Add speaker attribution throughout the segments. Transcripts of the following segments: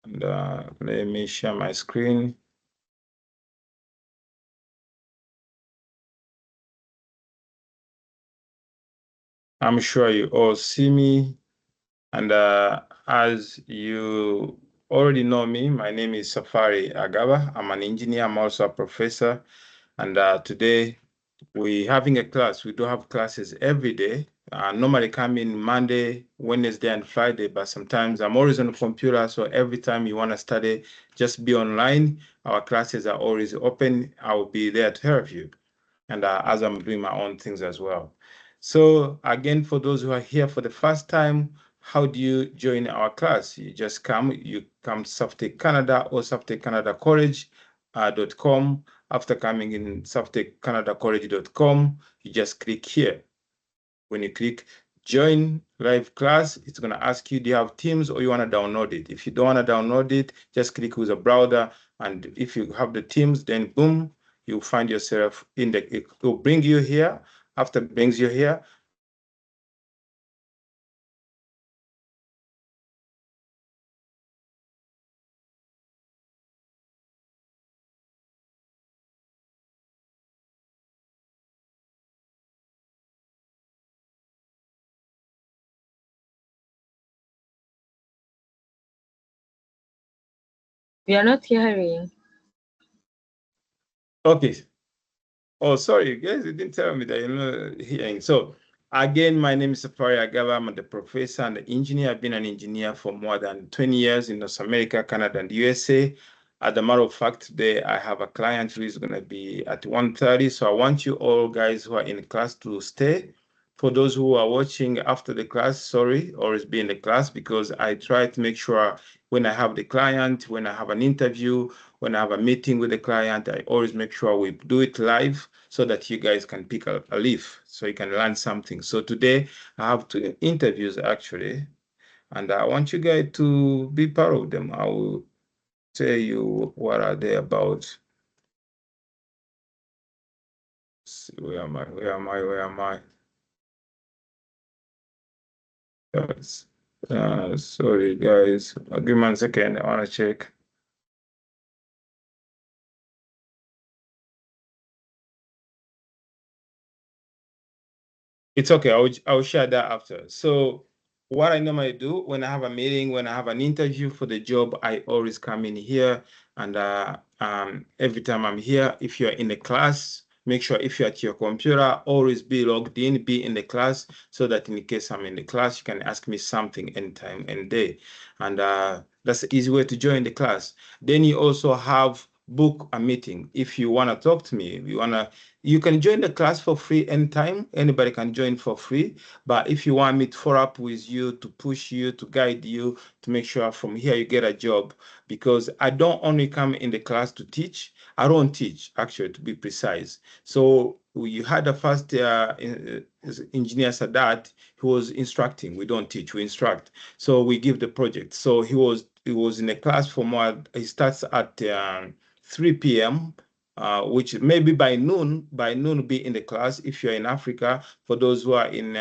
Speaker 1: And let me share my screen. I'm sure you all see me. And as you already know me, my name is Safari Agaba. I'm an engineer. I'm also a professor. And today we're having a class. We do have classes every day. Normally come in Monday, Wednesday, and Friday, but sometimes I'm always on the computer. So every time you want to study, just be online. Our classes are always open. I will be there to help you. And as I'm doing my own things as well. So again, for those who are here for the first time, how do you join our class? You just come to Safety Canada or Safety Canada College.com. After coming in safetycanadacollege.com, you just click here. When you click join live class, it's going to ask you, do you have Teams or you want to download it? If you don't want to download it, just click with a browser. And if you have the Teams, then boom, you'll find yourself in the, it will bring you here. After it brings you here,
Speaker 2: We are not hearing.
Speaker 1: okay. Oh, sorry, guys, you didn't tell me that you're not hearing. So again, my name is Safari Agaba. I'm the professor and the engineer. I've been an engineer for more than 20 years in North America, Canada, and USA. As a matter of fact, today I have a client who is going to be at 1:30. So I want you all guys who are in class to stay. For those who are watching after the class, sorry, always be in the class because I try to make sure when I have the client, when I have an interview, when I have a meeting with the client, I always make sure we do it live so that you guys can pick a leaf so you can learn something. So today I have 2 interviews actually, and I want you guys to be part of them. I will tell you what are they about. Let's see, where am I? Where am I? Where am I? Yes. Sorry guys. Give me 1 second. I want to check. It's okay. I'll share that after. So what I normally do when I have a meeting, when I have an interview for the job, I always come in here. And every time I'm here, if you're in the class, make sure if you're at your computer, always be logged in, be in the class, so that in case I'm in the class, you can ask me something anytime, any day. And that's the easy way to join the class. Then you also have book a meeting. If you want to talk to me, you can join the class for free anytime. Anybody can join for free. But if you want me to follow up with you, to push you, to guide you, to make sure from here you get a job, because I don't only come in the class to teach. I don't teach, actually, to be precise. So you had the first engineer Sadat, who was instructing. We don't teach, we instruct. So we give the project. So he was in the class for more. He starts at 3 p.m. Which maybe by noon be in the class. If you're in Africa, for those who are in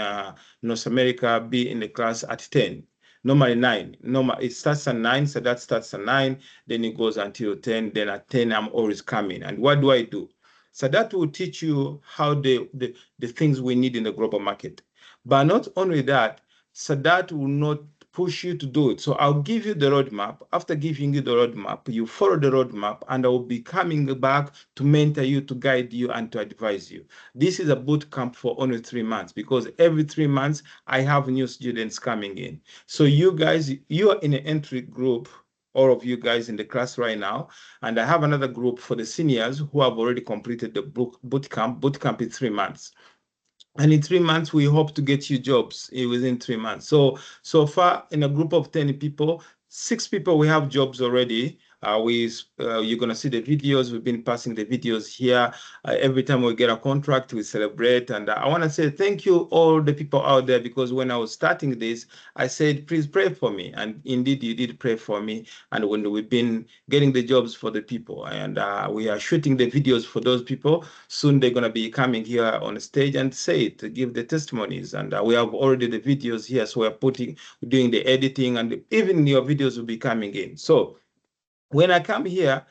Speaker 1: North America, be in the class at 10. Normally 9. Normally it starts at 9, so that starts at 9, then it goes until 10. Then at 10, I'm always coming. And what do I do? So that will teach you how the things we need in the global market. But not only that, so that will not push you to do it. So I'll give you the roadmap. After giving you the roadmap, you follow the roadmap, and I will be coming back to mentor you, to guide you, and to advise you. This is a boot camp for only 3 months, because every 3 months I have new students coming in. So you guys, you are in an entry group, all of you guys in the class right now, and I have another group for the seniors who have already completed the boot camp. Boot camp is 3 months. And in 3 months, we hope to get you jobs within 3 months. So far, in a group of 10 people, 6 people we have jobs already. You're gonna see the videos. We've been passing the videos here. Every time we get a contract, we celebrate. And I want to say thank you all the people out there, because when I was starting this, I said, please pray for me. And indeed, you did pray for me. And when we've been getting the jobs for the people, and we are shooting the videos for those people, soon they're going to be coming here on the stage and say it, to give the testimonies. And we have already the videos here. So we're doing the editing, and even your videos will be coming in. So when I come here,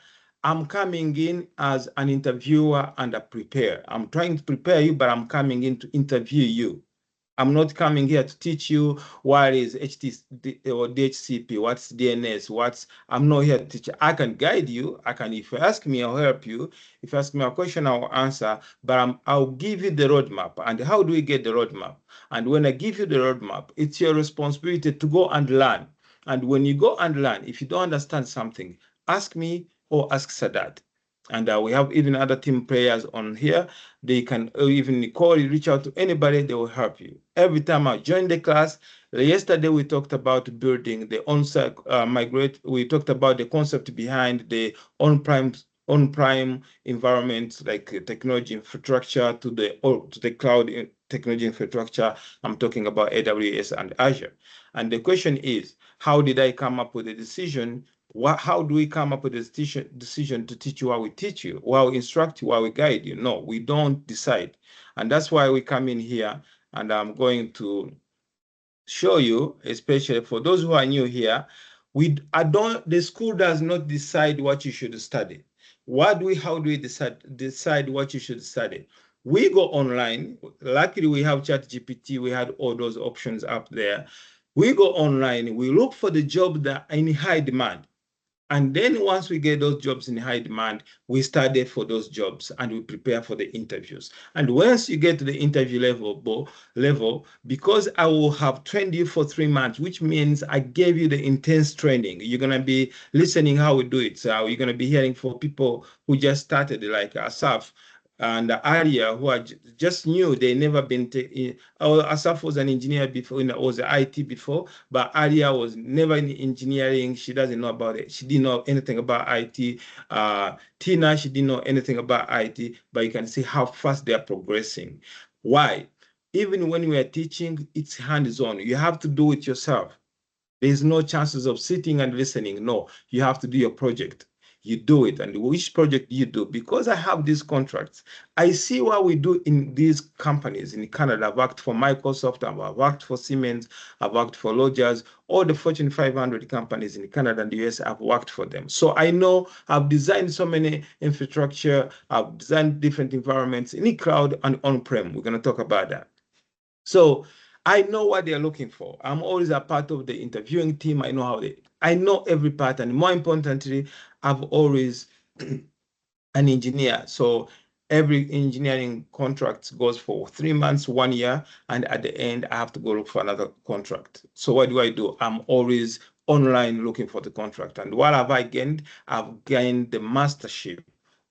Speaker 1: I'm coming in as an interviewer and a preparer. I'm trying to prepare you, but I'm coming in to interview you. I'm not coming here to teach you what is HTTP or DHCP, what's DNS, I'm not here to teach you. I can guide you. If you ask me, I'll help you. If you ask me a question, I'll answer, but I'll give you the roadmap. And how do we get the roadmap? And when I give you the roadmap, it's your responsibility to go and learn. And when you go and learn, if you don't understand something, ask me or ask Sadat. And we have even other team players on here. They can even reach out to anybody, they will help you. Every time I join the class, yesterday we talked about building the on-site migrate. We talked about the concept behind the on-prime environment, like technology infrastructure to the cloud technology infrastructure. I'm talking about AWS and Azure. And the question is, how did I come up with a decision? How do we come up with a decision to teach you how we teach you, how we instruct you, how we guide you? No, we don't decide. And that's why we come in here, and I'm going to show you, especially for those who are new here, the school does not decide what you should study. How do we decide what you should study? We go online. Luckily, we have ChatGPT. We had all those options up there. We go online. We look for the job that are in high demand. And then once we get those jobs in high demand, we study for those jobs and we prepare for the interviews. And once you get to the interview level, because I will have trained you for 3 months, which means I gave you the intense training. You're going to be listening how we do it. So you're going to be hearing for people who just started, like Asaf and Aria, who are just new. They never been Asaf was an engineer before, was IT before, but Aria was never in engineering. She doesn't know about it. She didn't know anything about IT. Tina, she didn't know anything about IT, but you can see how fast they are progressing. Why? Even when we are teaching, it's hands-on. You have to do it yourself. There's no chances of sitting and listening. No, you have to do your project. You do it. And which project you do? Because I have these contracts, I see what we do in these companies in Canada. I've worked for Microsoft, I've worked for Siemens, I've worked for Rogers, all the Fortune 500 companies in Canada and the US, I've worked for them. So I know I've designed so many infrastructure, I've designed different environments in the cloud and on-prem. We're going to talk about that. So I know what they're looking for. I'm always a part of the interviewing team. I know every part. And more importantly, I've always an engineer. So every engineering contract goes for 3 months, 1 year. And at the end, I have to go look for another contract. So what do? I'm always online looking for the contract. And what have I gained? I've gained the mastership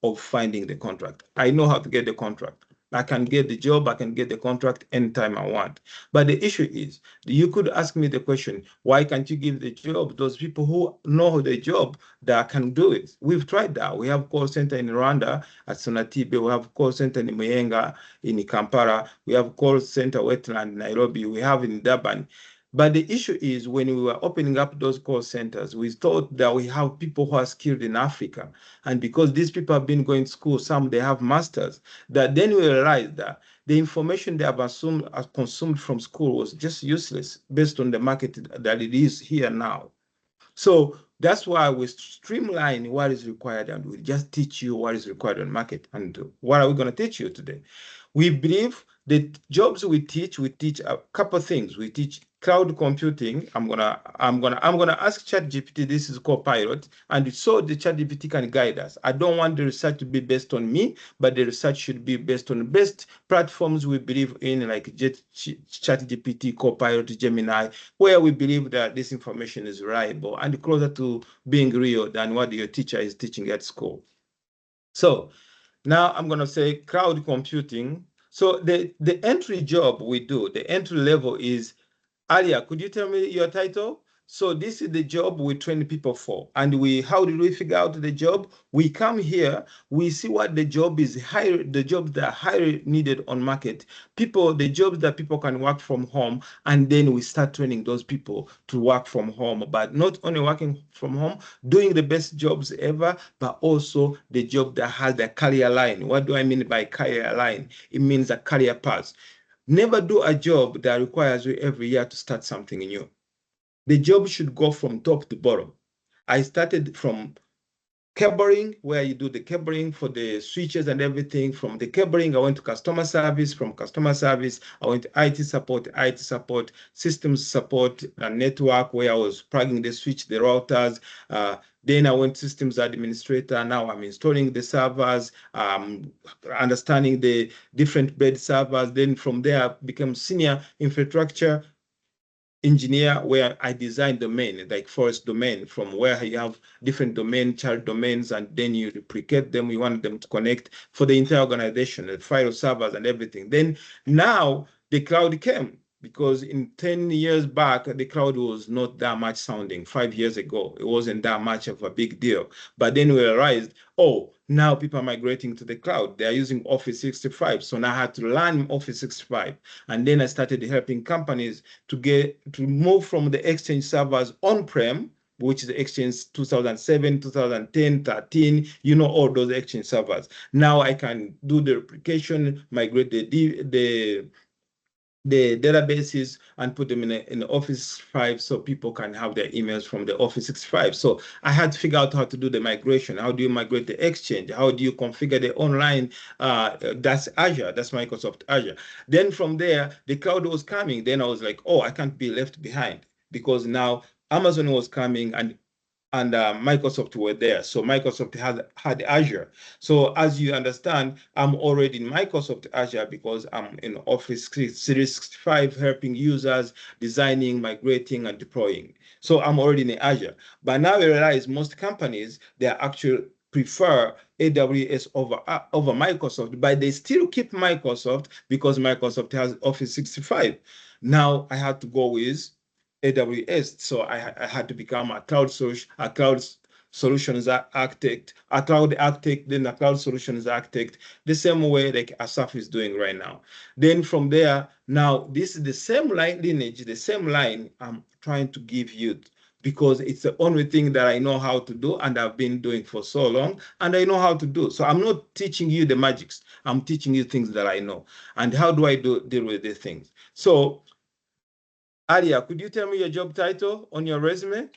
Speaker 1: of finding the contract. I know how to get the contract. I can get the job, I can get the contract anytime I want. But the issue is, you could ask me the question, why can't you give the job those people who know the job that can do it? We've tried that. We have call center in Rwanda at Sonatibe. We have call center in Muyenga, in Kampala. We have call center Wetland, Nairobi. We have in Durban. But the issue is, when we were opening up those call centers, we thought that we have people who are skilled in Africa. And because these people have been going to school, some they have masters, that then we realized that the information they have consumed from school was just useless based on the market that it is here now. So that's why we streamline what is required, and we just teach you what is required on market. And what are we going to teach you today? We believe the jobs we teach a couple of things. We teach cloud computing. I'm gonna ask ChatGPT. This is Copilot, and so the ChatGPT can guide us. I don't want the research to be based on me, but the research should be based on the best platforms we believe in, like ChatGPT, Copilot, Gemini, where we believe that this information is reliable and closer to being real than what your teacher is teaching at school. So now I'm going to say cloud computing. So the entry job we do, the entry level is, Alia, could you tell me your title? So this is the job we train people for. And how did we figure out the job? We come here, we see what the job is higher, the jobs that are highly needed on market. The jobs that people can work from home, and then we start training those people to work from home. But not only working from home, doing the best jobs ever, but also the job that has the career line. What do I mean by career line? It means a career path. Never do a job that requires you every year to start something new. The job should go from top to bottom. I started from cabling, where you do the cabling for the switches and everything. From the cabling, I went to customer service. From customer service, I went to IT support, systems support, and network, where I was plugging the switch, the routers. Then I went systems administrator. Now I'm installing the servers, understanding the different bed servers. Then from there, I became senior infrastructure engineer, where I design domain, like forest domain, from where you have different child domains, and then you replicate them. You want them to connect for the entire organization, the file servers and everything. Then now the cloud came, because in 10 years back, the cloud was not that much sounding. 5 years ago, it wasn't that much of a big deal. But then we realized, oh, now people are migrating to the cloud. They are using Office 65. So now I had to learn Office 65. And then I started helping companies to move from the Exchange servers on-prem, which is the Exchange 2007, 2010, 13, all those Exchange servers. Now I can do the replication, migrate the databases, and put them in Office 5, so people can have their emails from the Office 65. So I had to figure out how to do the migration. How do you migrate the Exchange? How do you configure the online? That's Azure. That's Microsoft Azure. Then from there, the cloud was coming. Then I was like, oh, I can't be left behind, because now Amazon was coming, and Microsoft were there. So Microsoft had Azure. So as you understand, I'm already in Microsoft Azure, because I'm in Office 365 helping users, designing, migrating, and deploying. So I'm already in Azure. But now I realize most companies, they actually prefer AWS over Microsoft, but they still keep Microsoft, because Microsoft has Office 65. Now I had to go with AWS. So I had to become a cloud solutions architect, then a cloud solutions architect, the same way like Asaf is doing right now. Then from there, now this is the same lineage, the same line I'm trying to give you, because it's the only thing that I know how to do, and I've been doing for so long, and I know how to do. So I'm not teaching you the magics. I'm teaching you things that I know. And how do I deal with these things? So Alia, could you tell me your job title on your resume?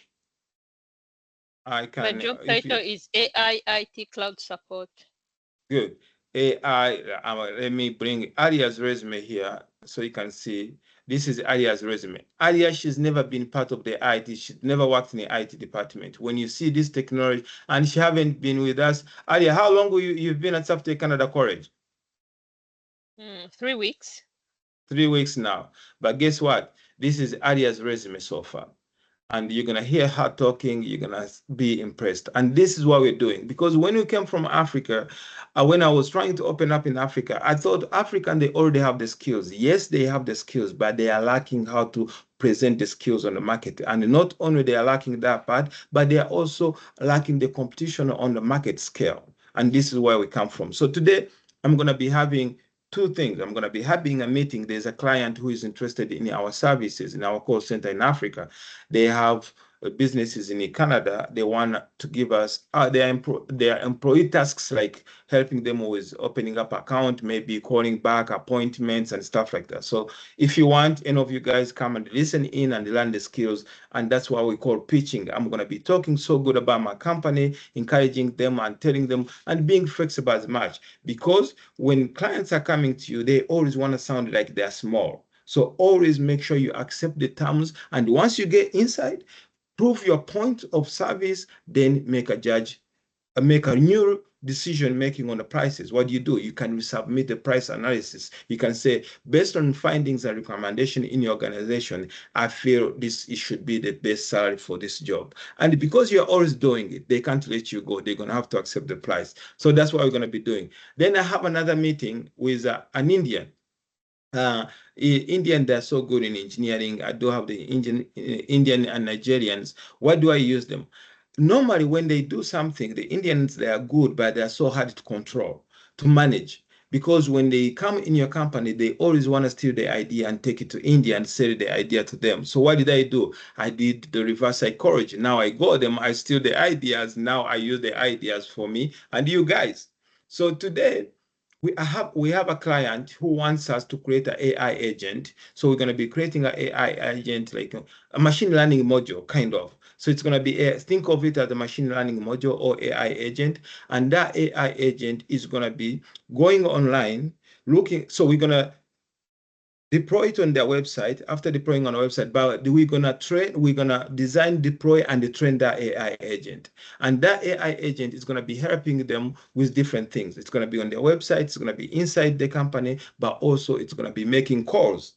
Speaker 1: I can.
Speaker 3: My job title is AI IT Cloud Support.
Speaker 1: Good. AI. Let me bring Alia's resume here so you can see. This is Alia's resume. Alia, she's never been part of the IT. She's never worked in the IT department. When you see this technology, and she haven't been with us. Alia, how long you've been at Software Canada College?
Speaker 3: 3 weeks.
Speaker 1: 3 weeks now. But guess what? This is Alia's resume so far. And you're going to hear her talking, you're going to be impressed. And this is what we're doing. Because when we came from Africa, when I was trying to open up in Africa, I thought African, they already have the skills. Yes, they have the skills, but they are lacking how to present the skills on the market. And not only they are lacking that part, but they are also lacking the competition on the market scale. And this is where we come from. So today, I'm going to be having two things. I'm going to be having a meeting. There's a client who is interested in our services in our call center in Africa. They have businesses in Canada. They want to give us their employee tasks, like helping them with opening up account, maybe calling back appointments and stuff like that. So if you want, any of you guys come and listen in and learn the skills, and that's what we call pitching. I'm going to be talking so good about my company, encouraging them and telling them, and being flexible as much, because when clients are coming to you, they always want to sound like they're small. So always make sure you accept the terms, and once you get inside, prove your point of service, then make a new decision making on the prices. What do? You can submit the price analysis. You can say, based on findings and recommendation in your organization, I feel it should be the best salary for this job. And because you're always doing it, they can't let you go. They're going to have to accept the price. So that's what we're going to be doing. Then I have another meeting with an Indian. Indian, they're so good in engineering. I do have the Indian and Nigerians. Why do I use them? Normally, when they do something, the Indians, they are good, but they're so hard to control, to manage. Because when they come in your company, they always want to steal the idea and take it to India and sell the idea to them. So what did I do? I did the reverse psychology. Now I go them, I steal the ideas. Now I use the ideas for me and you guys. So today, we have a client who wants us to create an AI agent. So we're going to be creating an AI agent, like a machine learning module, kind of. So it's going to be think of it as a machine learning module or AI agent. And that AI agent is going to be going online, looking. So we're going to deploy it on their website. After deploying on our website, but we're gonna design, deploy, and train that AI agent. And that AI agent is gonna be helping them with different things. It's gonna be on their website, it's gonna be inside the company, but also it's gonna be making calls.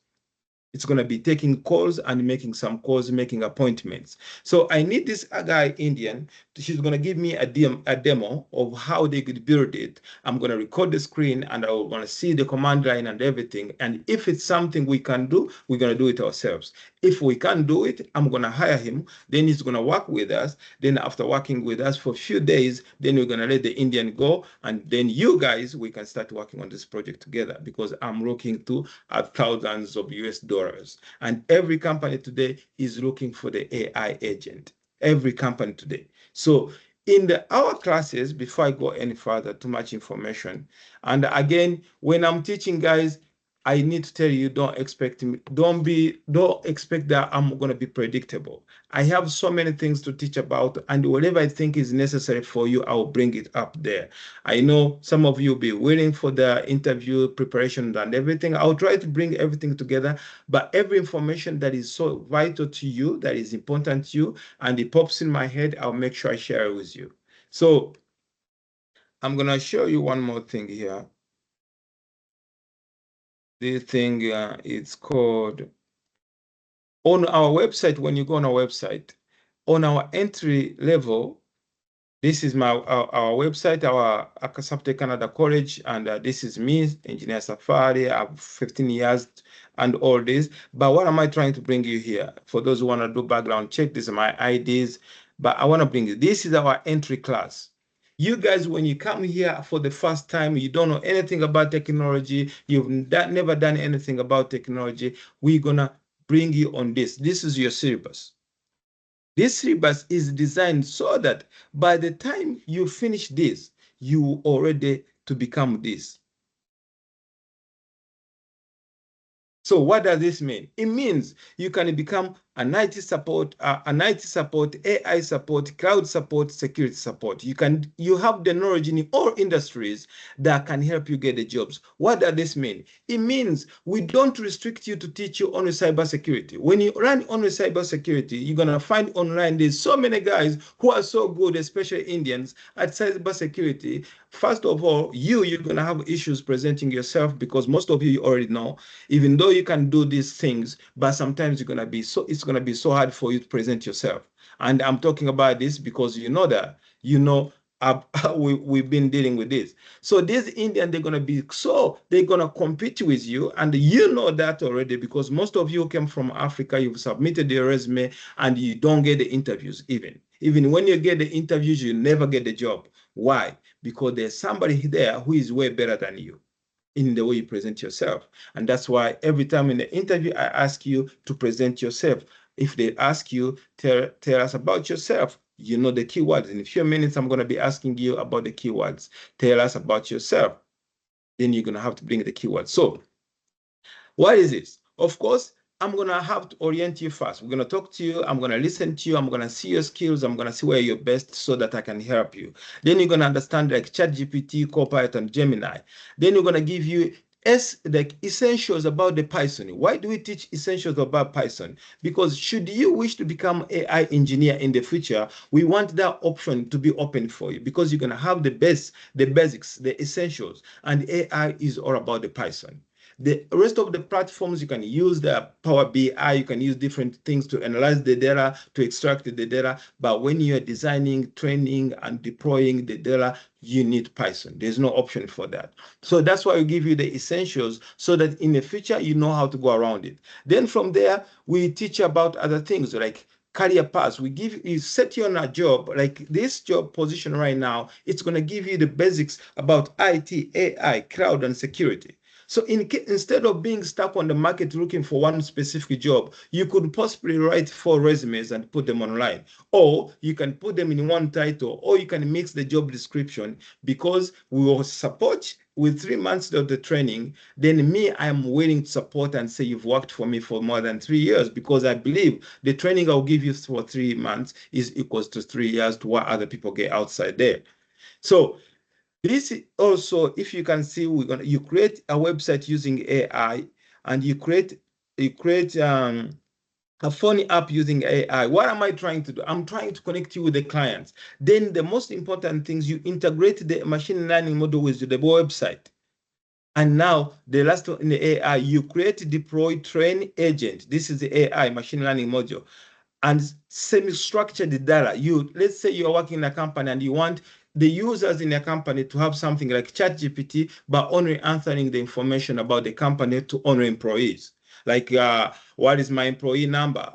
Speaker 1: It's going to be taking calls and making some calls, making appointments. So I need this guy, Indian. She's going to give me a demo of how they could build it. I'm going to record the screen and I'm going to see the command line and everything. And if it's something we can do, we're going to do it ourselves. If we can't do it, I'm going to hire him. Then he's going to work with us. Then after working with us for a few days, then we're going to let the Indian go. And then you guys, we can start working on this project together because I'm looking to thousands of US dollars. And every company today is looking for the AI agent. Every company today. So in our classes, before I go any further, too much information. And again, when I'm teaching guys, I need to tell you, don't expect me, don't expect that I'm going to be predictable. I have so many things to teach about, and whatever I think is necessary for you, I'll bring it up there. I know some of you will be waiting for the interview preparation and everything. I'll try to bring everything together, but every information that is so vital to you, that is important to you, and it pops in my head, I'll make sure I share it with you. So I'm going to show you one more thing here. This thing, it's called, on our website, when you go on our website, on our entry level, this is our website, our Asante Canada College, and this is me, Engineer Safari. I have 15 years and all this. But what am I trying to bring you here? For those who want to do background check, these are my IDs. But I want to bring you, this is our entry class. You guys, when you come here for the first time, you don't know anything about technology, you've never done anything about technology, we're going to bring you on this. This is your syllabus. This syllabus is designed so that by the time you finish this, you already to become this. So what does this mean? It means you can become an IT support, AI support, cloud support, security support. You have the knowledge in all industries that can help you get the jobs. What does this mean? It means we don't restrict you to teach you only cybersecurity. When you run only cybersecurity, you're gonna find online there's so many guys who are so good, especially Indians, at cybersecurity. First of all, you're gonna have issues presenting yourself because most of you already know, even though you can do these things, but sometimes it's gonna be so hard for you to present yourself. And I'm talking about this because you know that, we've been dealing with this. So these Indian, they're gonna compete with you, and you know that already because most of you came from Africa, you've submitted your resume, and you don't get the interviews even. Even when you get the interviews, you never get the job. Why? Because there's somebody there who is way better than you in the way you present yourself. And that's why every time in the interview, I ask you to present yourself. If they ask you, tell us about yourself, you know the keywords. In a few minutes, I'm going to be asking you about the keywords. Tell us about yourself. Then you're going to have to bring the keywords. So what is this? Of course, I'm going to have to orient you first. We're going to talk to you. I'm going to listen to you. I'm going to see your skills. I'm going to see where you're best so that I can help you. Then you're going to understand like ChatGPT, Copilot, and Gemini. Then we're going to give you like essentials about the Python. Why do we teach essentials about Python? Because should you wish to become AI engineer in the future, we want that option to be open for you because you're going to have the basics, the essentials, and AI is all about the Python. The rest of the platforms, you can use the Power BI, you can use different things to analyze the data, to extract the data. But when you're designing, training, and deploying the data, you need Python. There's no option for that. So that's why we give you the essentials so that in the future, you know how to go around it. Then from there, we teach about other things like career paths. We give you, set you on a job like this job position right now. It's going to give you the basics about IT, AI, cloud, and security. So instead of being stuck on the market looking for one specific job, you could possibly write 4 resumes and put them online. Or you can put them in one title, or you can mix the job description, because we will support with 3 months of the training. Then me, I am willing to support and say you've worked for me for more than 3 years, because I believe the training I'll give you for 3 months is equals to 3 years to what other people get outside there. So this also, if you can see, you create a website using AI, and you create a phone app using AI. What am I trying to do? I'm trying to connect you with the clients. Then the most important things, you integrate the machine learning model with the website. And now the last one in the AI, you create, deploy, train agent. This is the AI machine learning module. And semi-structure the data. Let's say you're working in a company and you want the users in a company to have something like ChatGPT, but only answering the information about the company to only employees. Like, what is my employee number?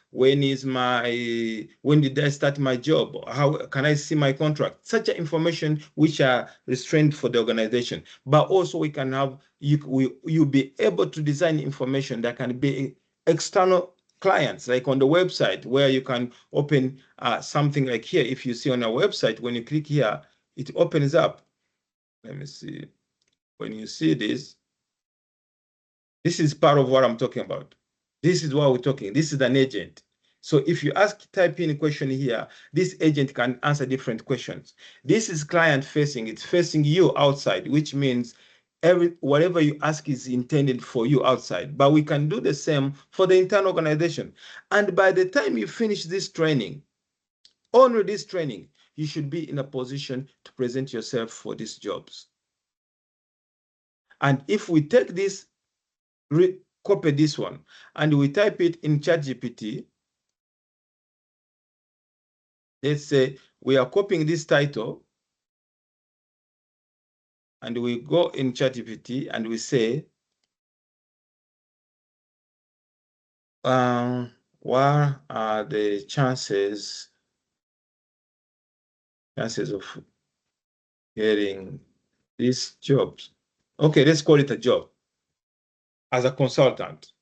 Speaker 1: When did I start my job? How can I see my contract? Such information which are restrained for the organization. But also we can have, you'll be able to design information that can be external clients, like on the website, where you can open something like here. If you see on a website, when you click here, it opens up. Let me see. When you see this is part of what I'm talking about. This is what we're talking. This is an agent. So if you type in a question here, this agent can answer different questions. This is client facing. It's facing you outside, which means whatever you ask is intended for you outside. But we can do the same for the internal organization. And by the time you finish this training, only this training, you should be in a position to present yourself for these jobs. And if we take this, copy this one, and we type it in ChatGPT, let's say we are copying this title, and we go in ChatGPT and we say, what are the chances of getting these jobs? Okay, let's call it a job as a consultant.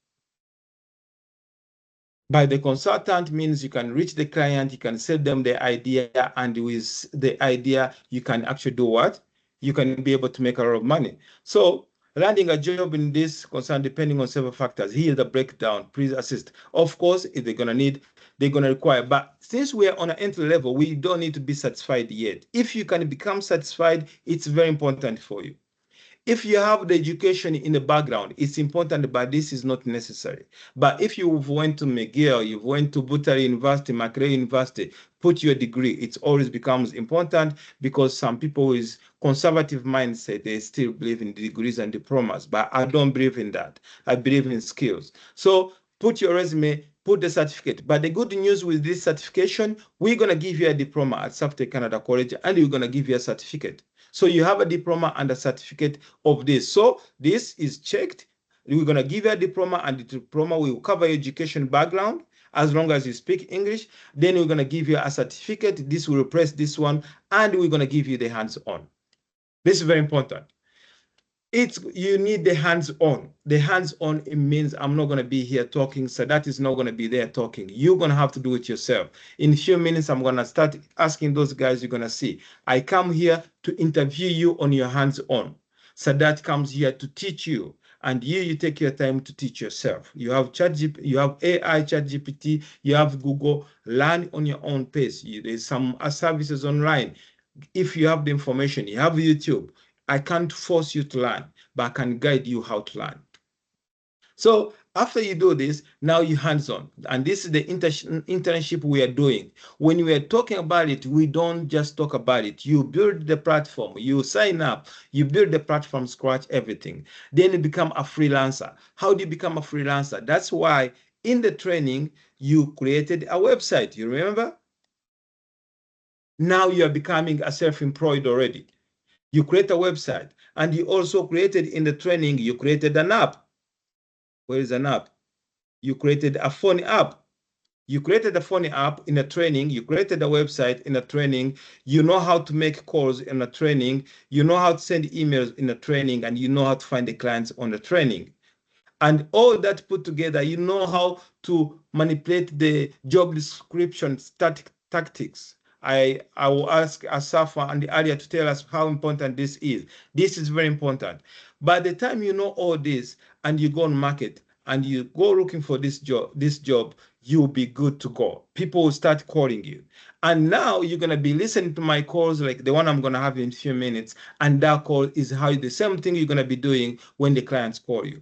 Speaker 1: By the consultant means you can reach the client, you can sell them the idea, and with the idea, you can actually do what? You can be able to make a lot of money. So landing a job in this concern, depending on several factors. Here's the breakdown. Please assist. Of course, if they're going to require. But since we're on an entry level, we don't need to be satisfied yet. If you can become satisfied, it's very important for you. If you have the education in the background, it's important, but this is not necessary. But if you went to McGill, you went to Butare University, Makerere University, put your degree, it always becomes important, because some people with conservative mindset, they still believe in degrees and diplomas, but I don't believe in that. I believe in skills. So put your resume, put the certificate. But the good news with this certification, we're going to give you a diploma at South Canada College, and we're going to give you a certificate. So you have a diploma and a certificate of this. So this is checked. We're going to give you a diploma, and the diploma will cover your education background as long as you speak English. Then we're going to give you a certificate. This will replace this one, and we're going to give you the hands-on. This is very important. You need the hands-on. The hands-on, it means I'm not going to be here talking, so that is not going to be there talking. You're going to have to do it yourself. In a few minutes, I'm going to start asking those guys. You're going to see. I come here to interview you on your hands-on. So that comes here to teach you. And you take your time to teach yourself. You have ChatGPT, you have AI, ChatGPT, you have Google. Learn on your own pace. There's some services online. If you have the information, you have YouTube. I can't force you to learn, but I can guide you how to learn. So After you do this, now you hands-on. And this is the internship we are doing. When we are talking about it, we don't just talk about it. You build the platform, you sign up, you build the platform, scratch everything. Then you become a freelancer. How do you become a freelancer? That's why in the training, you created a website. You remember? Now you are becoming a self-employed already. You create a website, and you also created in the training, you created an app. Where is an app? You created a phone app. You created a phone app in a training. You created a website in a training. You know how to make calls in a training. You know how to send emails in a training, and you know how to find the clients on the training. And all that put together, you know how to manipulate the job description tactics. I will ask Asafa and Alia to tell us how important this is. This is very important. By the time you know all this and you go on market and you go looking for this job, you'll be good to go. People will start calling you. And now you're going to be listening to my calls like the one I'm going to have in a few minutes. And that call is how the same thing you're going to be doing when the clients call you.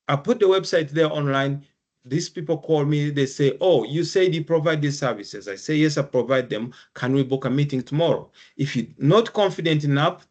Speaker 1: I put the website there online. These people call me. They say, oh, you said you provide these services. I say, yes, I provide them. Can we book a meeting tomorrow? If you're not confident enough,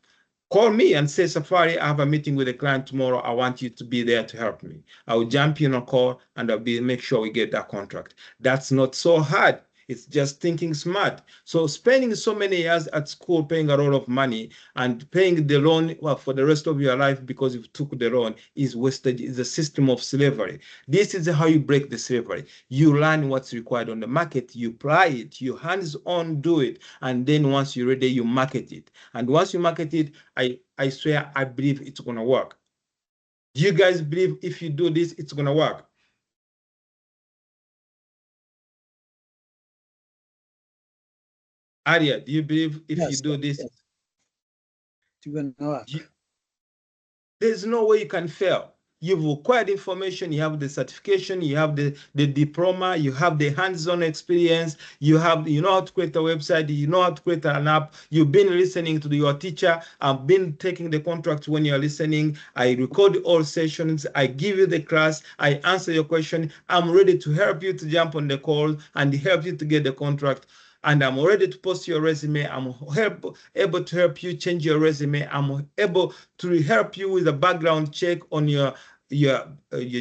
Speaker 1: call me and say, Safari, I have a meeting with a client tomorrow. I want you to be there to help me. I will jump in on a call and make sure we get that contract. That's not so hard. It's just thinking smart. So spending so many years at school, paying a lot of money and paying the loan for the rest of your life because you took the loan is wasted. It's a system of slavery. This is how you break the slavery. You learn what's required on the market, you apply it, you hands-on do it, and then once you're ready, you market it. And once you market it, I swear, I believe it's going to work. Do you guys believe if you do this, it's going to work? Aria, do you believe if you do this,
Speaker 4: it's going to work?
Speaker 1: There's no way you can fail. You've acquired information, you have the certification, you have the diploma, you have the hands-on experience, you know how to create a website, you know how to create an app, you've been listening to your teacher, I've been taking the contracts when you're listening, I record all sessions, I give you the class, I answer your question, I'm ready to help you to jump on the call and help you to get the contract. And I'm ready to post your resume. I'm able to help you change your resume. I'm able to help you with a background check on your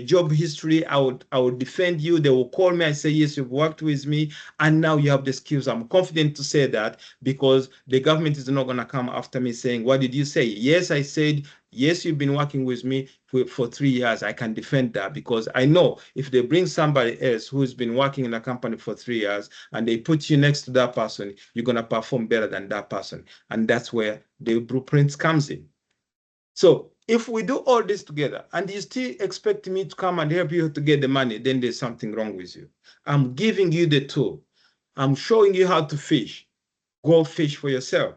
Speaker 1: job history. I would defend you. They will call me and say, yes, you've worked with me, and now you have the skills. I'm confident to say that because the government is not going to come after me saying, what did you say? Yes, I said, yes, you've been working with me for 3 years. I can defend that because I know if they bring somebody else who's been working in a company for 3 years and they put you next to that person, you're going to perform better than that person. And that's where the blueprints comes in. So if we do all this together and you still expect me to come and help you to get the money, then there's something wrong with you. I'm giving you the tool. I'm showing you how to fish. Go fish for yourself.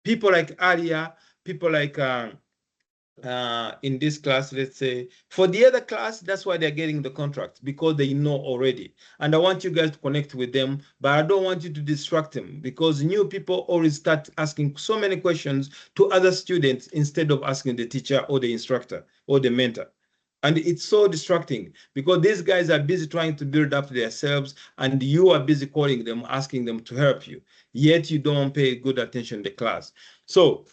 Speaker 1: People like Aria, people like in this class, let's say, for the other class, that's why they're getting the contract because they know already. And I want you guys to connect with them, but I don't want you to distract them because new people always start asking so many questions to other students instead of asking the teacher or the instructor or the mentor. And it's so distracting because these guys are busy trying to build up themselves and you are busy calling them, asking them to help you. Yet you don't pay good attention in the class. So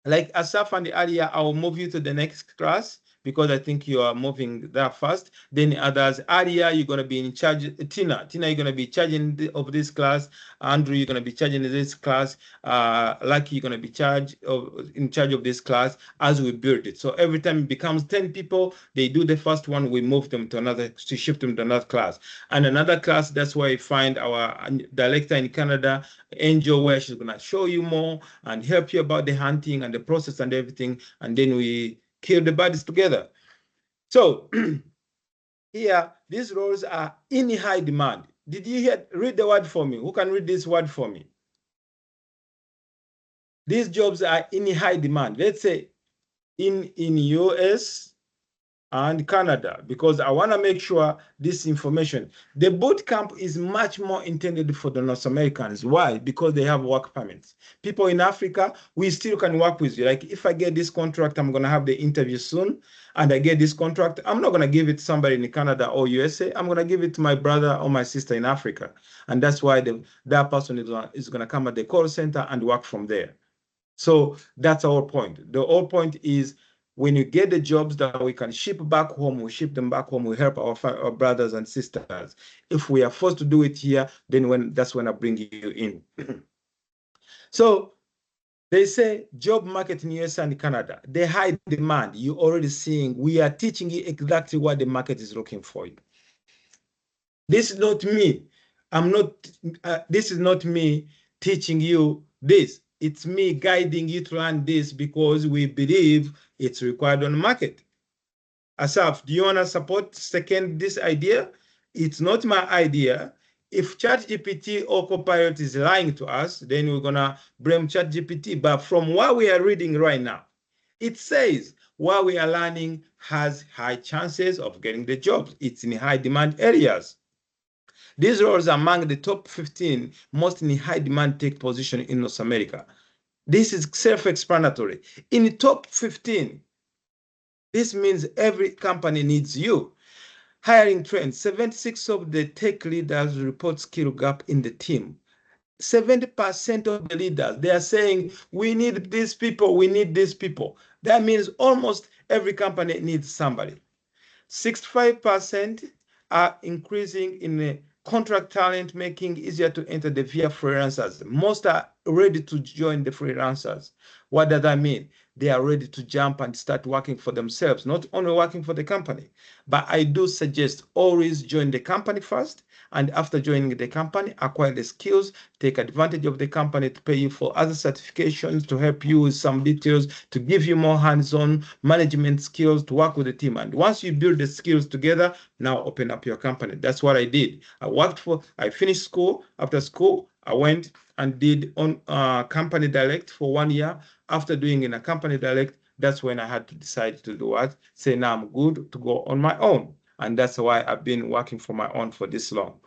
Speaker 1: like Asaf and Alia, I will move you to the next class because I think you are moving that fast. Then others, Alia, you're going to be in charge. Tina, you're going to be charging of this class. Andrew, you're going to be charging this class. Lucky, you're going to be in charge of this class as we build it. So every time it becomes 10 people, they do the first one, we move them to shift them to another class. And another class, that's where you find our director in Canada, Angel, where she's going to show you more and help you about the hunting and the process and everything. And then we kill the bodies together. So here, these roles are in high demand. Did you read the word for me? Who can read this word for me? These jobs are in high demand. Let's say in US, and Canada, because I want to make sure this information. The boot camp is much more intended for the North Americans. Why? Because they have work permits. People in Africa, we still can work with you. Like if I get this contract, I'm going to have the interview soon, and I get this contract, I'm not going to give it to somebody in Canada or USA. I'm going to give it to my brother or my sister in Africa. And that's why that person is going to come at the call center and work from there. So that's our point. The whole point is when you get the jobs that we can ship back home, we ship them back home, we help our brothers and sisters. If we are forced to do it here, then that's when I bring you in. So they say job market in US and Canada, the high demand, you're already seeing, we are teaching you exactly what the market is looking for you. This is not me. This is not me teaching you this. It's me guiding you to learn this because we believe it's required on the market. Asaf, do you want to second this idea? It's not my idea. If ChatGPT or Copilot is lying to us, then we're going to blame ChatGPT. But from what we are reading right now, it says what we are learning has high chances of getting the jobs. It's in high demand areas. These roles are among the top 15 most in high demand tech position in North America. This is self-explanatory. In the top 15, this means every company needs you. Hiring trends, 76 of the tech leaders report skill gap in the team. 70% of the leaders, they are saying, we need these people, we need these people. That means almost every company needs somebody. 65% are increasing in the contract talent, making easier to enter the via freelancers. Most are ready to join the freelancers. What does that mean? They are ready to jump and start working for themselves, not only working for the company. But I do suggest always join the company first, and after joining the company, acquire the skills, take advantage of the company to pay you for other certifications, to help you with some details, to give you more hands-on management skills, to work with the team. And once you build the skills together, now open up your company. That's what I did. I finished school. After school, I went and did on company direct for 1 year. After doing in a company direct, that's when I had to decide to do what? Say now I'm good to go on my own. And that's why I've been working for my own for this long.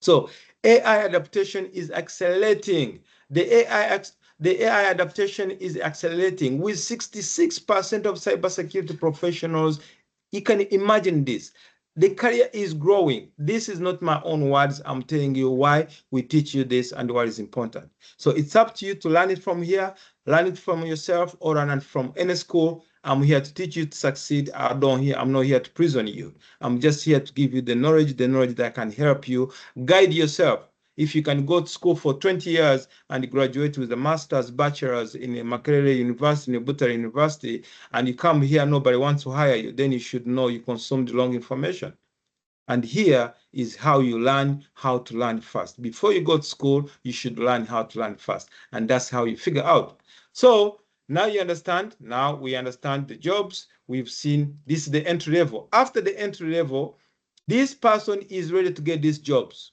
Speaker 1: So AI adaptation is accelerating. The AI adaptation is accelerating with 66% of cybersecurity professionals. You can imagine this. The career is growing. This is not my own words. I'm telling you why we teach you this and what is important. So it's up to you to learn it from here, learn it from yourself, or learn it from any school. I'm here to teach you to succeed. I'm not here to prison you. I'm just here to give you the knowledge that can help you guide yourself. If you can go to school for 20 years and graduate with a master's, bachelor's in Makerere University, in Butare University, and you come here, nobody wants to hire you, then you should know you consumed the wrong information. And here is how you learn how to learn fast. Before you go to school, you should learn how to learn fast. And that's how you figure out. So now you understand. Now we understand the jobs. We've seen this is the entry level. After the entry level, this person is ready to get these jobs.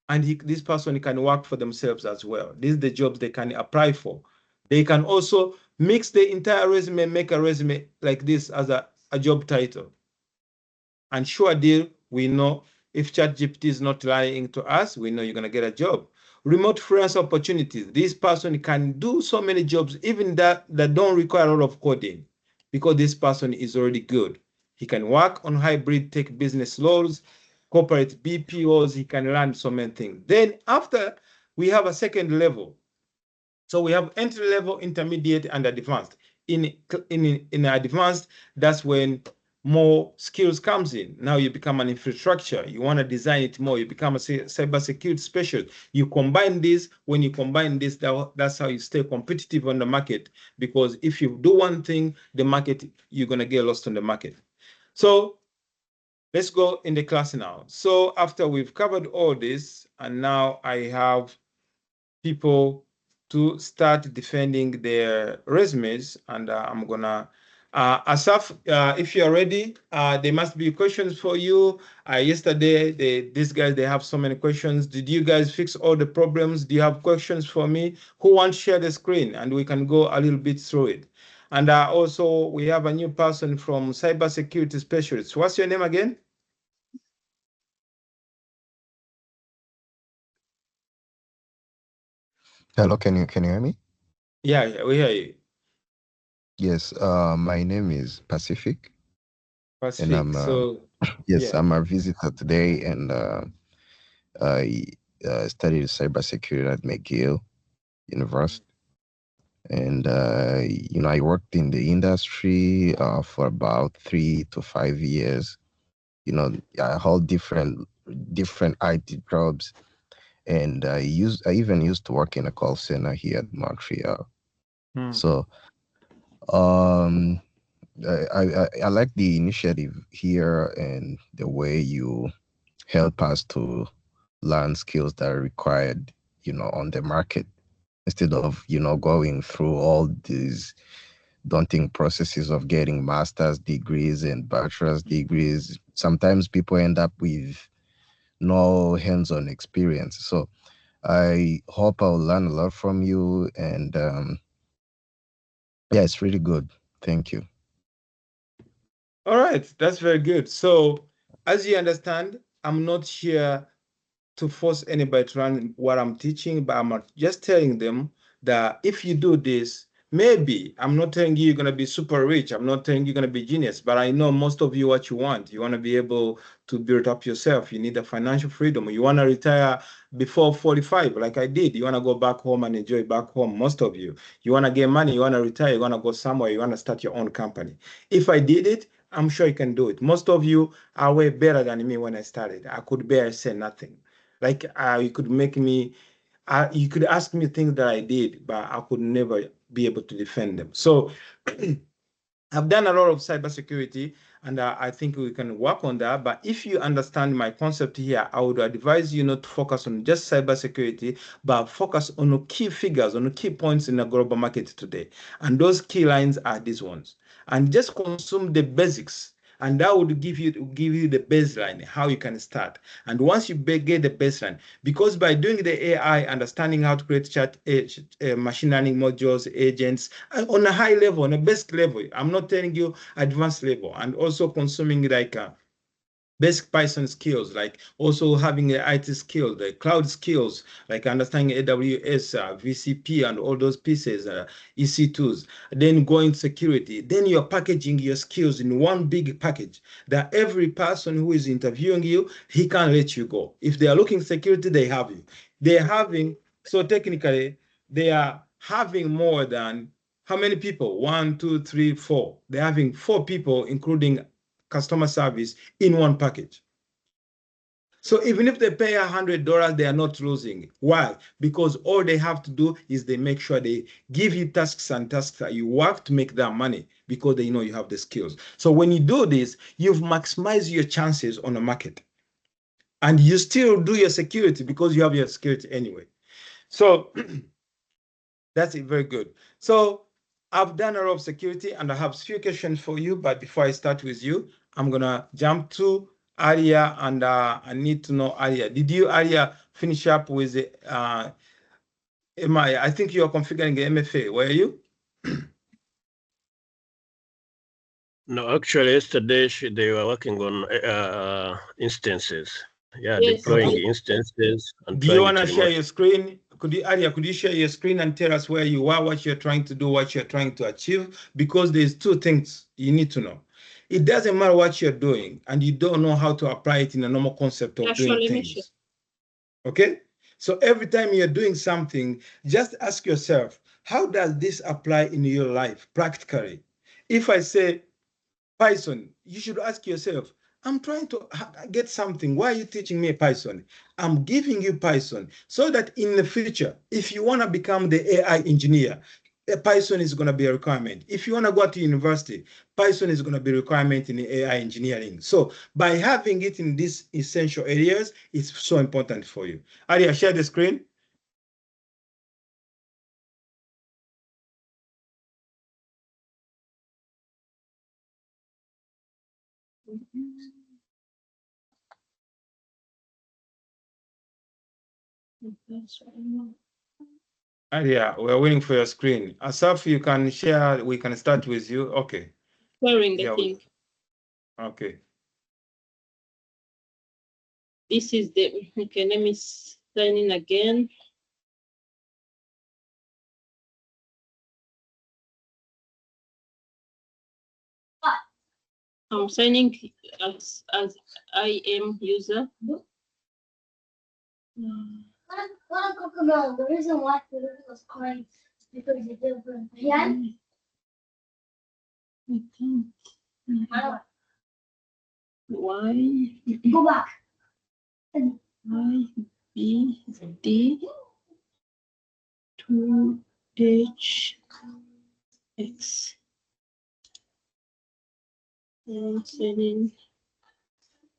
Speaker 1: And this person can work for themselves as well. These are the jobs they can apply for. They can also mix the entire resume, make a resume like this as a job title. And sure deal, we know if ChatGPT is not lying to us, we know you're going to get a job. Remote freelance opportunities. This person can do so many jobs, even that don't require a lot of coding, because this person is already good. He can work on hybrid tech business roles, corporate BPOs, he can learn so many things. Then after, we have a second level. So we have entry level, intermediate, and advanced. In advanced, that's when more skills comes in. Now you become an infrastructure. You want to design it more. You become a cybersecurity specialist. You combine this. When you combine this, that's how you stay competitive on the market. Because if you do one thing, the market, you're going to get lost on the market. So let's go in the class now. So after we've covered all this, and now I have people to start defending their resumes, and I'm gonna Asaf, if you're ready, there must be questions for you. Yesterday, these guys, they have so many questions. Did you guys fix all the problems? Do you have questions for me? Who wants to share the screen? And we can go a little bit through it. And also, we have a new person from cybersecurity specialist. What's your name again?
Speaker 5: Hello, can you hear me?
Speaker 1: Yeah, we hear you.
Speaker 5: Yes, my name is Pacific, and
Speaker 1: Pacific.
Speaker 5: I'm
Speaker 1: So,
Speaker 5: yes,
Speaker 1: yeah.
Speaker 5: I'm a visitor today, and I studied cybersecurity at McGill University, and I worked in the industry for about 3 to 5 years. I hold different IT jobs, and I even used to work in a call center here at Montreal. So, um. I like the initiative here and the way you help us to learn skills that are required, on the market instead of, going through all these daunting processes of getting master's degrees and bachelor's degrees. Sometimes people end up with no hands-on experience. So I hope I'll learn a lot from you. And yeah, it's really good. Thank you.
Speaker 1: All right, that's very good. So, as you understand, I'm not here to force anybody to run what I'm teaching, but I'm just telling them that if you do this, maybe I'm not telling you you're going to be super rich. I'm not telling you're going to be genius, but I know most of you what you want. You want to be able to build up yourself. You need the financial freedom. You want to retire before 45, like I did. You want to go back home and enjoy back home, most of you. You want to get money. You want to retire. You want to go somewhere. You want to start your own company. If I did it, I'm sure you can do it. Most of you are way better than me when I started. I could barely say nothing. Like you could make me, you could ask me things that I did, but I could never be able to defend them. So I've done a lot of cybersecurity, and I think we can work on that. But if you understand my concept here, I would advise you not to focus on just cybersecurity, but focus on the key figures, on the key points in the global market today. And those key lines are these ones. And just consume the basics. And that would give you the baseline, how you can start. And once you get the baseline, because by doing the AI, understanding how to create machine learning modules, agents, on a high level, on a basic level, I'm not telling you advanced level, and also consuming like basic Python skills, like also having the IT skills, the cloud skills, like understanding AWS, VCP, and all those pieces, EC2s, then going security. Then you're packaging your skills in one big package that every person who is interviewing you, he can't let you go. If they are looking security, they have you. They're having, so technically, they are having more than how many people? 1, 2, 3, 4. They're having 4 people, including customer service in one package. So even if they pay $100, they are not losing. Why? Because all they have to do is they make sure they give you tasks and tasks that you work to make that money because they know you have the skills. So when you do this, you've maximized your chances on the market. And you still do your security because you have your security anyway. So that's it, very good. So I've done a lot of security and I have a few questions for you. But before I start with you, I'm going to jump to Aria, and I need to know, Aria, did you, Aria, finish up with the I think you are configuring the MFA, were you?
Speaker 6: No, actually, yesterday they were working on instances. Yeah,
Speaker 2: Yes.
Speaker 6: deploying
Speaker 1: Okay.
Speaker 6: instances and
Speaker 1: Do you
Speaker 6: trying
Speaker 1: want
Speaker 6: it
Speaker 1: to share
Speaker 6: remotely.
Speaker 1: your screen? Aria, could you share your screen and tell us where you are, what you're trying to do, what you're trying to achieve? Because there's 2 things you need to know. It doesn't matter what you're doing and you don't know how to apply it in a normal concept of doing things. Okay? So every time you're doing something, just ask yourself, how does this apply in your life practically? If I say Python, you should ask yourself, I'm trying to get something. Why are you teaching me Python? I'm giving you Python so that in the future, if you want to become the AI engineer, Python is going to be a requirement. If you want to go to university, Python is going to be a requirement in the AI engineering. So by having it in these essential areas, it's so important for you. Aria, share the screen. Yeah, we're waiting for your screen. Asaf, you can share. We can start with you. Okay.
Speaker 3: Sharing,
Speaker 1: Yeah,
Speaker 3: I think.
Speaker 1: Okay.
Speaker 3: This is the, okay, let me sign in again. I'm signing as IM user.
Speaker 7: The reason why the river was crying is because it's different. Yeah?
Speaker 3: I can't. Why?
Speaker 7: Go back.
Speaker 3: Y, B, D, 2, H, X. And sending.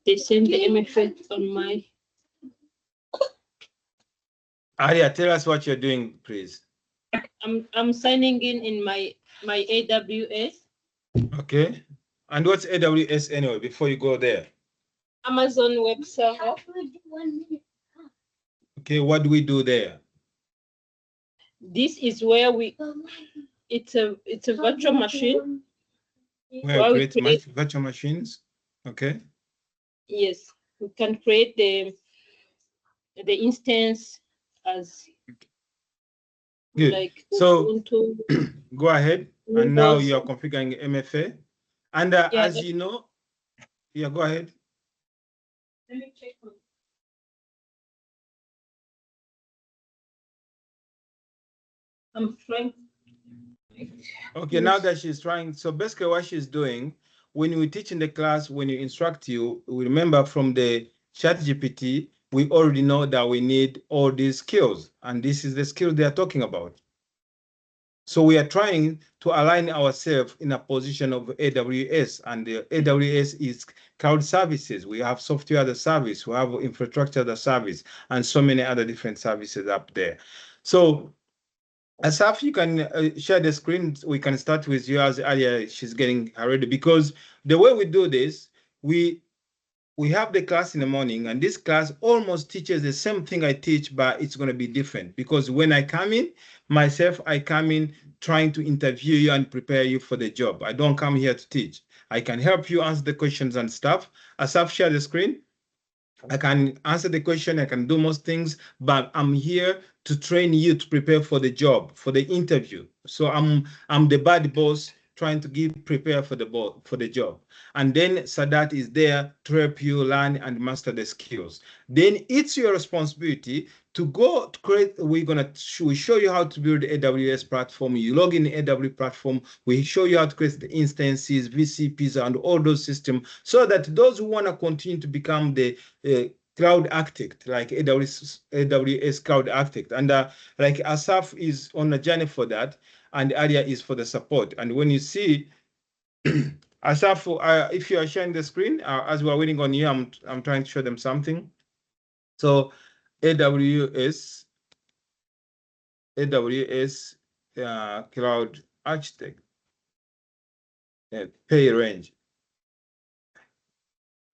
Speaker 3: They send the MFA on my.
Speaker 1: Aria, tell us what you're doing, please.
Speaker 3: I'm signing in my AWS.
Speaker 1: Okay. And what's AWS anyway, before you go there?
Speaker 3: Amazon Web Server.
Speaker 1: Okay, what do we do there?
Speaker 3: This is where it's a virtual machine.
Speaker 1: Where we create
Speaker 3: create,
Speaker 1: virtual machines. Okay.
Speaker 3: yes, we can create the instance as
Speaker 1: Good.
Speaker 3: like
Speaker 1: So
Speaker 3: Ubuntu.
Speaker 1: go ahead. And now
Speaker 3: Windows.
Speaker 1: you are configuring MFA. And
Speaker 3: Yeah,
Speaker 1: as you know, yeah, go ahead.
Speaker 3: Let me check. I'm trying.
Speaker 1: Okay, now that she's trying, so basically what she's doing, when we teach in the class, when you instruct you, we remember from the chat GPT, we already know that we need all these skills, and this is the skill they are talking about. So we are trying to align ourselves in a position of AWS, and the AWS is cloud services. We have software as a service, we have infrastructure as a service, and so many other different services up there. So Asaf, you can share the screen. We can start with you as Alia. She's getting ready, because the way we do this, we have the class in the morning, and this class almost teaches the same thing I teach, but it's going to be different, because when I come in myself, I come in trying to interview you and prepare you for the job. I don't come here to teach. I can help you answer the questions and stuff. Asaf, share the screen. I can answer the question, I can do most things, but I'm here to train you to prepare for the job, for the interview. So I'm the bad boss trying to prepare for the job. And then Sadat is there to help you learn and master the skills. Then it's your responsibility to go to create. We show you how to build the AWS platform. You log in the AWS platform. We show you how to create the instances, VCPs, and all those systems, so that those who want to continue to become the cloud architect, like AWS cloud architect, and like Asaf is on a journey for that, and Aria is for the support. And when you see Asaf, if you are sharing the screen, as we're waiting on you, I'm trying to show them something. So AWS cloud architect pay range.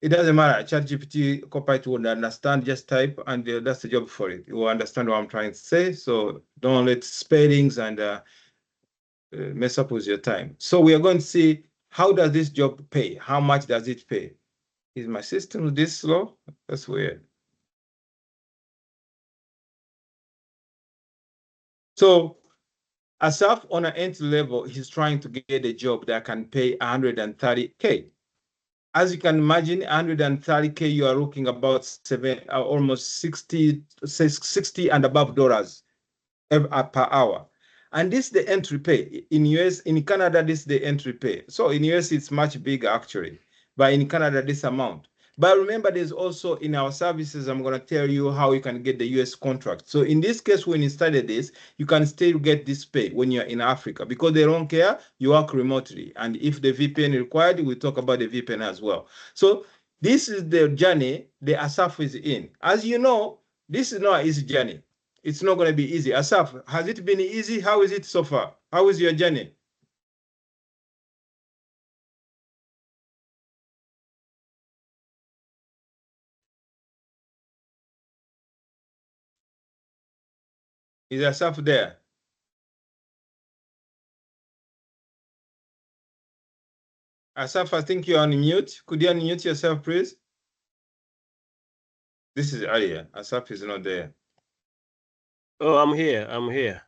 Speaker 1: It doesn't matter. ChatGPT Copilot will understand. Just type, and that's the job for it. It will understand what I'm trying to say. So don't let spellings and mess up with your time. So we are going to see, how does this job pay? How much does it pay? Is my system this slow? That's weird. So Asaf, on an entry level, he's trying to get a job that can pay 130K. As you can imagine, 130K, you are looking about almost 60 and above dollars per hour. And this is the entry pay. In US, in Canada, this is the entry pay. So in US, it's much bigger actually, but in Canada, this amount. But remember, there's also in our services, I'm going to tell you how you can get the US contract. So in this case, when you study this, you can still get this pay when you're in Africa, because they don't care, you work remotely. And if the VPN required, we'll talk about the VPN as well. So this is the journey the Asaf is in. As you know, this is not an easy journey. It's not going to be easy. Asaf, has it been easy? How is it so far? How is your journey? Is Asaf there? Asaf, I think you're on mute. Could you unmute yourself, please? This is Alia. Asaf is not there.
Speaker 6: Oh, I'm here. I'm here.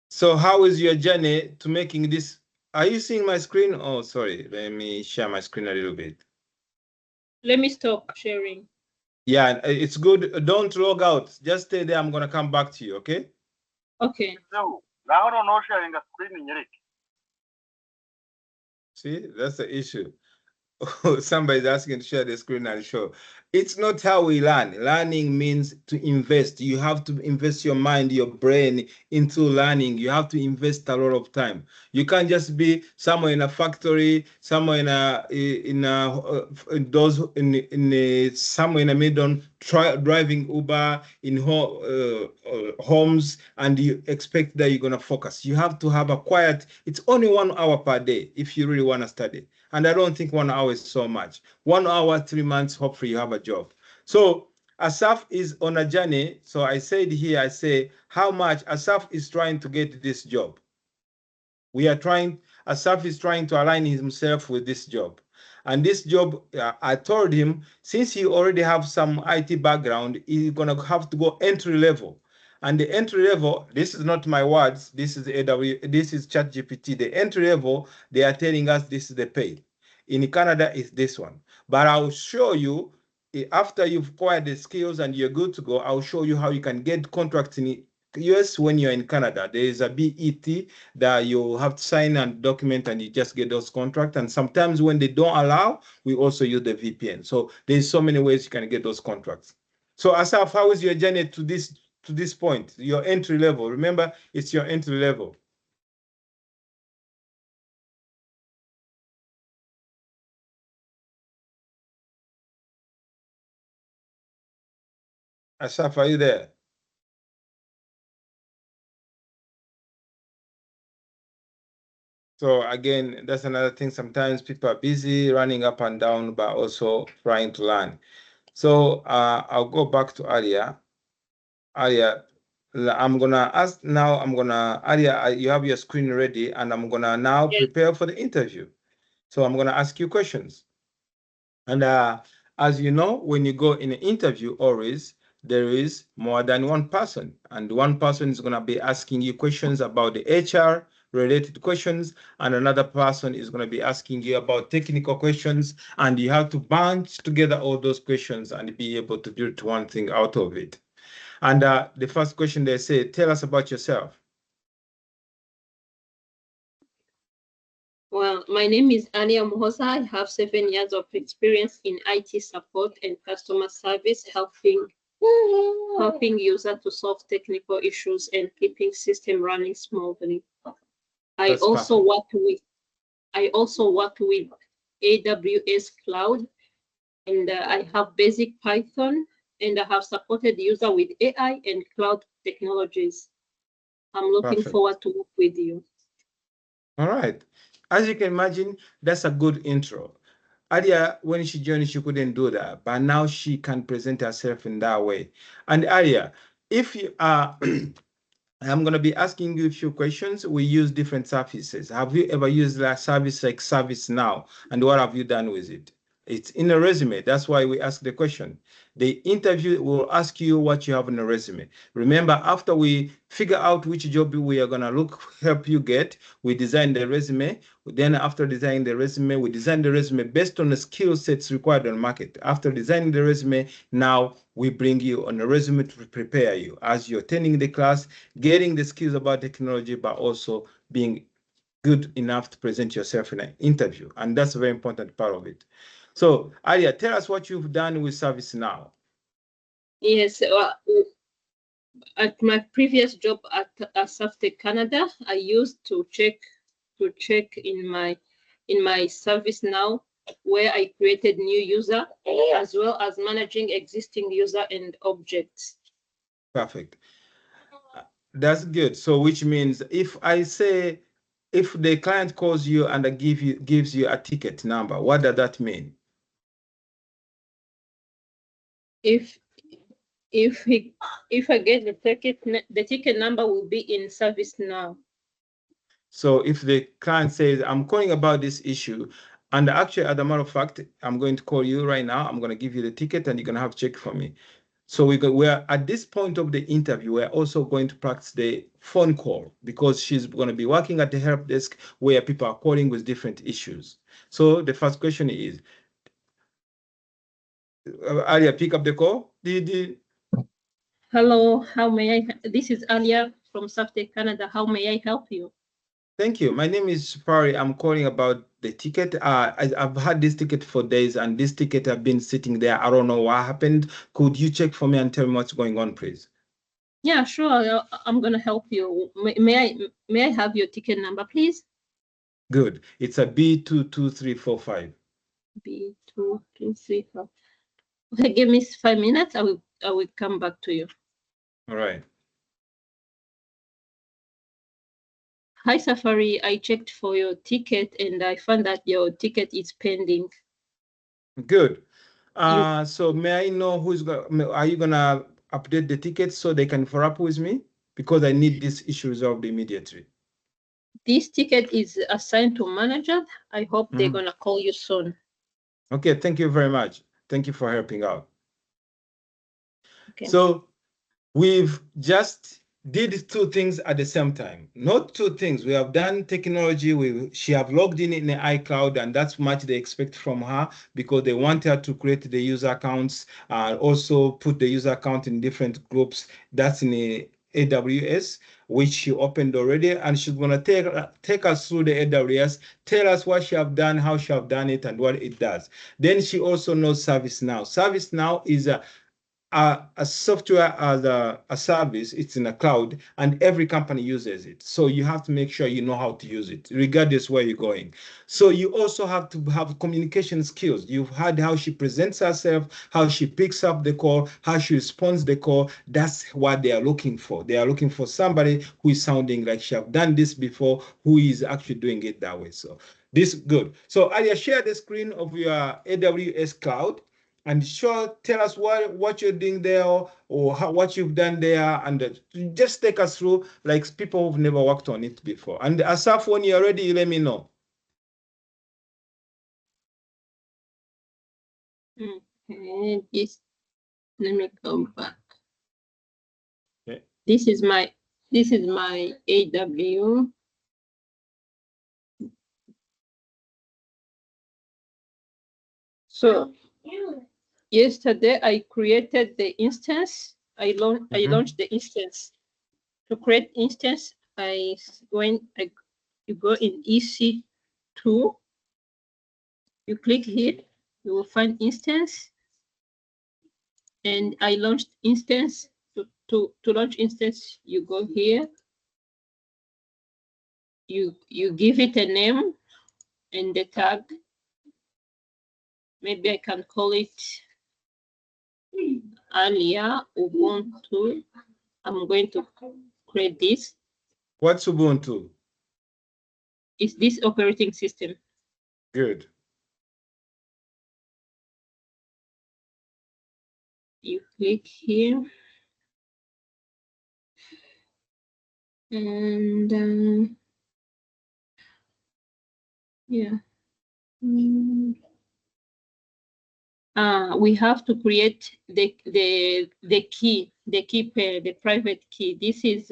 Speaker 1: So how is your journey to making this? Are you seeing my screen? Oh, sorry. Let me share my screen a little bit.
Speaker 3: Let me stop sharing.
Speaker 1: Yeah, it's good. Don't log out. Just stay there. I'm going to come back to you, okay?
Speaker 3: Okay.
Speaker 8: No, now I don't know sharing the screen in Eric.
Speaker 1: See, that's the issue. Somebody's asking to share the screen and show. It's not how we learn. Learning means to invest. You have to invest your mind, your brain into learning. You have to invest a lot of time. You can't just be somewhere in a factory, somewhere somewhere in the middle, driving Uber in homes, and you expect that you're gonna focus. You have to have a quiet. It's only 1 hour per day if you really want to study. And I don't think 1 hour is so much. 1 hour, 3 months, hopefully you have a job. So Asaf is on a journey. So I said here, I say how much Asaf is trying to get this job. Asaf is trying to align himself with this job. And this job, I told him, since he already have some IT background, he's gonna have to go entry level. And the entry level, this is not my words, this is ChatGPT. The entry level, they are telling us this is the pay. In Canada, it's this one. But I'll show you, after you've acquired the skills and you're good to go, I'll show you how you can get contracts in US when you're in Canada. There is a BET that you have to sign and document, and you just get those contracts. And sometimes when they don't allow, we also use the VPN. So there's so many ways you can get those contracts. So Asaf, how is your journey to this point? Your entry level. Remember, it's your entry level. Asaf, are you there? So again, that's another thing. Sometimes people are busy running up and down, but also trying to learn. So I'll go back to Alia. Alia, I'm gonna ask now. Alia, you have your screen ready, and I'm gonna now prepare for the interview. So I'm gonna ask you questions. And as you know, when you go in an interview, always there is more than one person, and one person is gonna be asking you questions about the HR related questions, and another person is going to be asking you about technical questions, and you have to bunch together all those questions and be able to build one thing out of it. And the first question they say, tell us about yourself.
Speaker 3: Well, my name is Ania Mohosa. I have 7 years of experience in IT support and customer service, helping users to solve technical issues and keeping system running smoothly. I also work with AWS Cloud, and I have basic Python, and I have supported user with AI and cloud technologies. I'm looking forward to work with you.
Speaker 1: All right. As you can imagine, that's a good intro. Alia, when she joined, she couldn't do that, but now she can present herself in that way. And Alia, if you are, I'm going to be asking you a few questions. We use different services. Have you ever used a service like ServiceNow, and what have you done with it? It's in a resume. That's why we ask the question. The interview will ask you what you have in a resume. Remember, after we figure out which job we are going to help you get, we design the resume. Then after designing the resume, we design the resume based on the skill sets required on the market. After designing the resume, now we bring you on a resume to prepare you as you're attending the class, getting the skills about technology, but also being good enough to present yourself in an interview. And that's a very important part of it. So, Alia, tell us what you've done with ServiceNow.
Speaker 3: Yes, at my previous job at Safety Canada, I used to check in my ServiceNow, where I created new user as well as managing existing user and objects.
Speaker 1: Perfect. That's good. So, which means if the client calls you and gives you a ticket number, what does that mean?
Speaker 3: If I get the ticket number will be in ServiceNow.
Speaker 1: So if the client says, I'm calling about this issue, And actually, as a matter of fact, I'm going to call you right now. I'm going to give you the ticket and you're going to have to check for me. So we're at this point of the interview, we're also going to practice the phone call because she's going to be working at the help desk where people are calling with different issues. So the first question is, Alia, pick up the call.
Speaker 3: Hello, how may I? This is Alia from Safety Canada. How may I help you?
Speaker 1: Thank you. My name is Pari. I'm calling about the ticket. I've had this ticket for days, and this ticket have been sitting there. I don't know what happened. Could you check for me and tell me what's going on, please?
Speaker 3: Yeah, sure. I'm gonna help you. May I have your ticket number, please?
Speaker 1: Good. It's a B22345.
Speaker 3: B22345. Okay, give me 5 minutes. I will come back to you.
Speaker 1: All right.
Speaker 3: Hi, Safari. I checked for your ticket and I found that your ticket is pending.
Speaker 1: Good. So may I know are you gonna update the ticket so they can follow up with me? Because I need this issue resolved immediately.
Speaker 3: This ticket is assigned to manager. I hope they're gonna call you soon.
Speaker 1: Okay, thank you very much. Thank you for helping out.
Speaker 3: Okay.
Speaker 1: So we've just did two things at the same time. Not two things. We have done technology. She have logged in the iCloud, and that's much they expect from her because they want her to create the user accounts, also put the user account in different groups. That's in the AWS, which she opened already, and she's gonna take us through the AWS, tell us what she have done, how she have done it, and what it does. Then she also knows ServiceNow. ServiceNow is a software as a service. It's in a cloud, and every company uses it. So you have to make sure you know how to use it, regardless where you're going. So you also have to have communication skills. You've heard how she presents herself, how she picks up the call, how she responds the call. That's what they are looking for. They are looking for somebody who is sounding like she have done this before, who is actually doing it that way. So this good. So Alia, share the screen of your AWS cloud. And sure, tell us what you're doing there or what you've done there, and just take us through like people who've never worked on it before. And Asaf, when you're ready, let me know.
Speaker 3: Okay, let me go back.
Speaker 1: Okay.
Speaker 3: This is my AW. So yesterday I created the instance. I launched the instance. To create instance, you go in EC2. You click here, you will find instance. And I launched instance. To launch instance, you go here. You give it a name and the tag. Maybe I can call it Alia Ubuntu. I'm going to create this.
Speaker 1: What's Ubuntu?
Speaker 3: It's this operating system.
Speaker 1: Good.
Speaker 3: You click here. And yeah. We have to create the key, pair, the private key. This is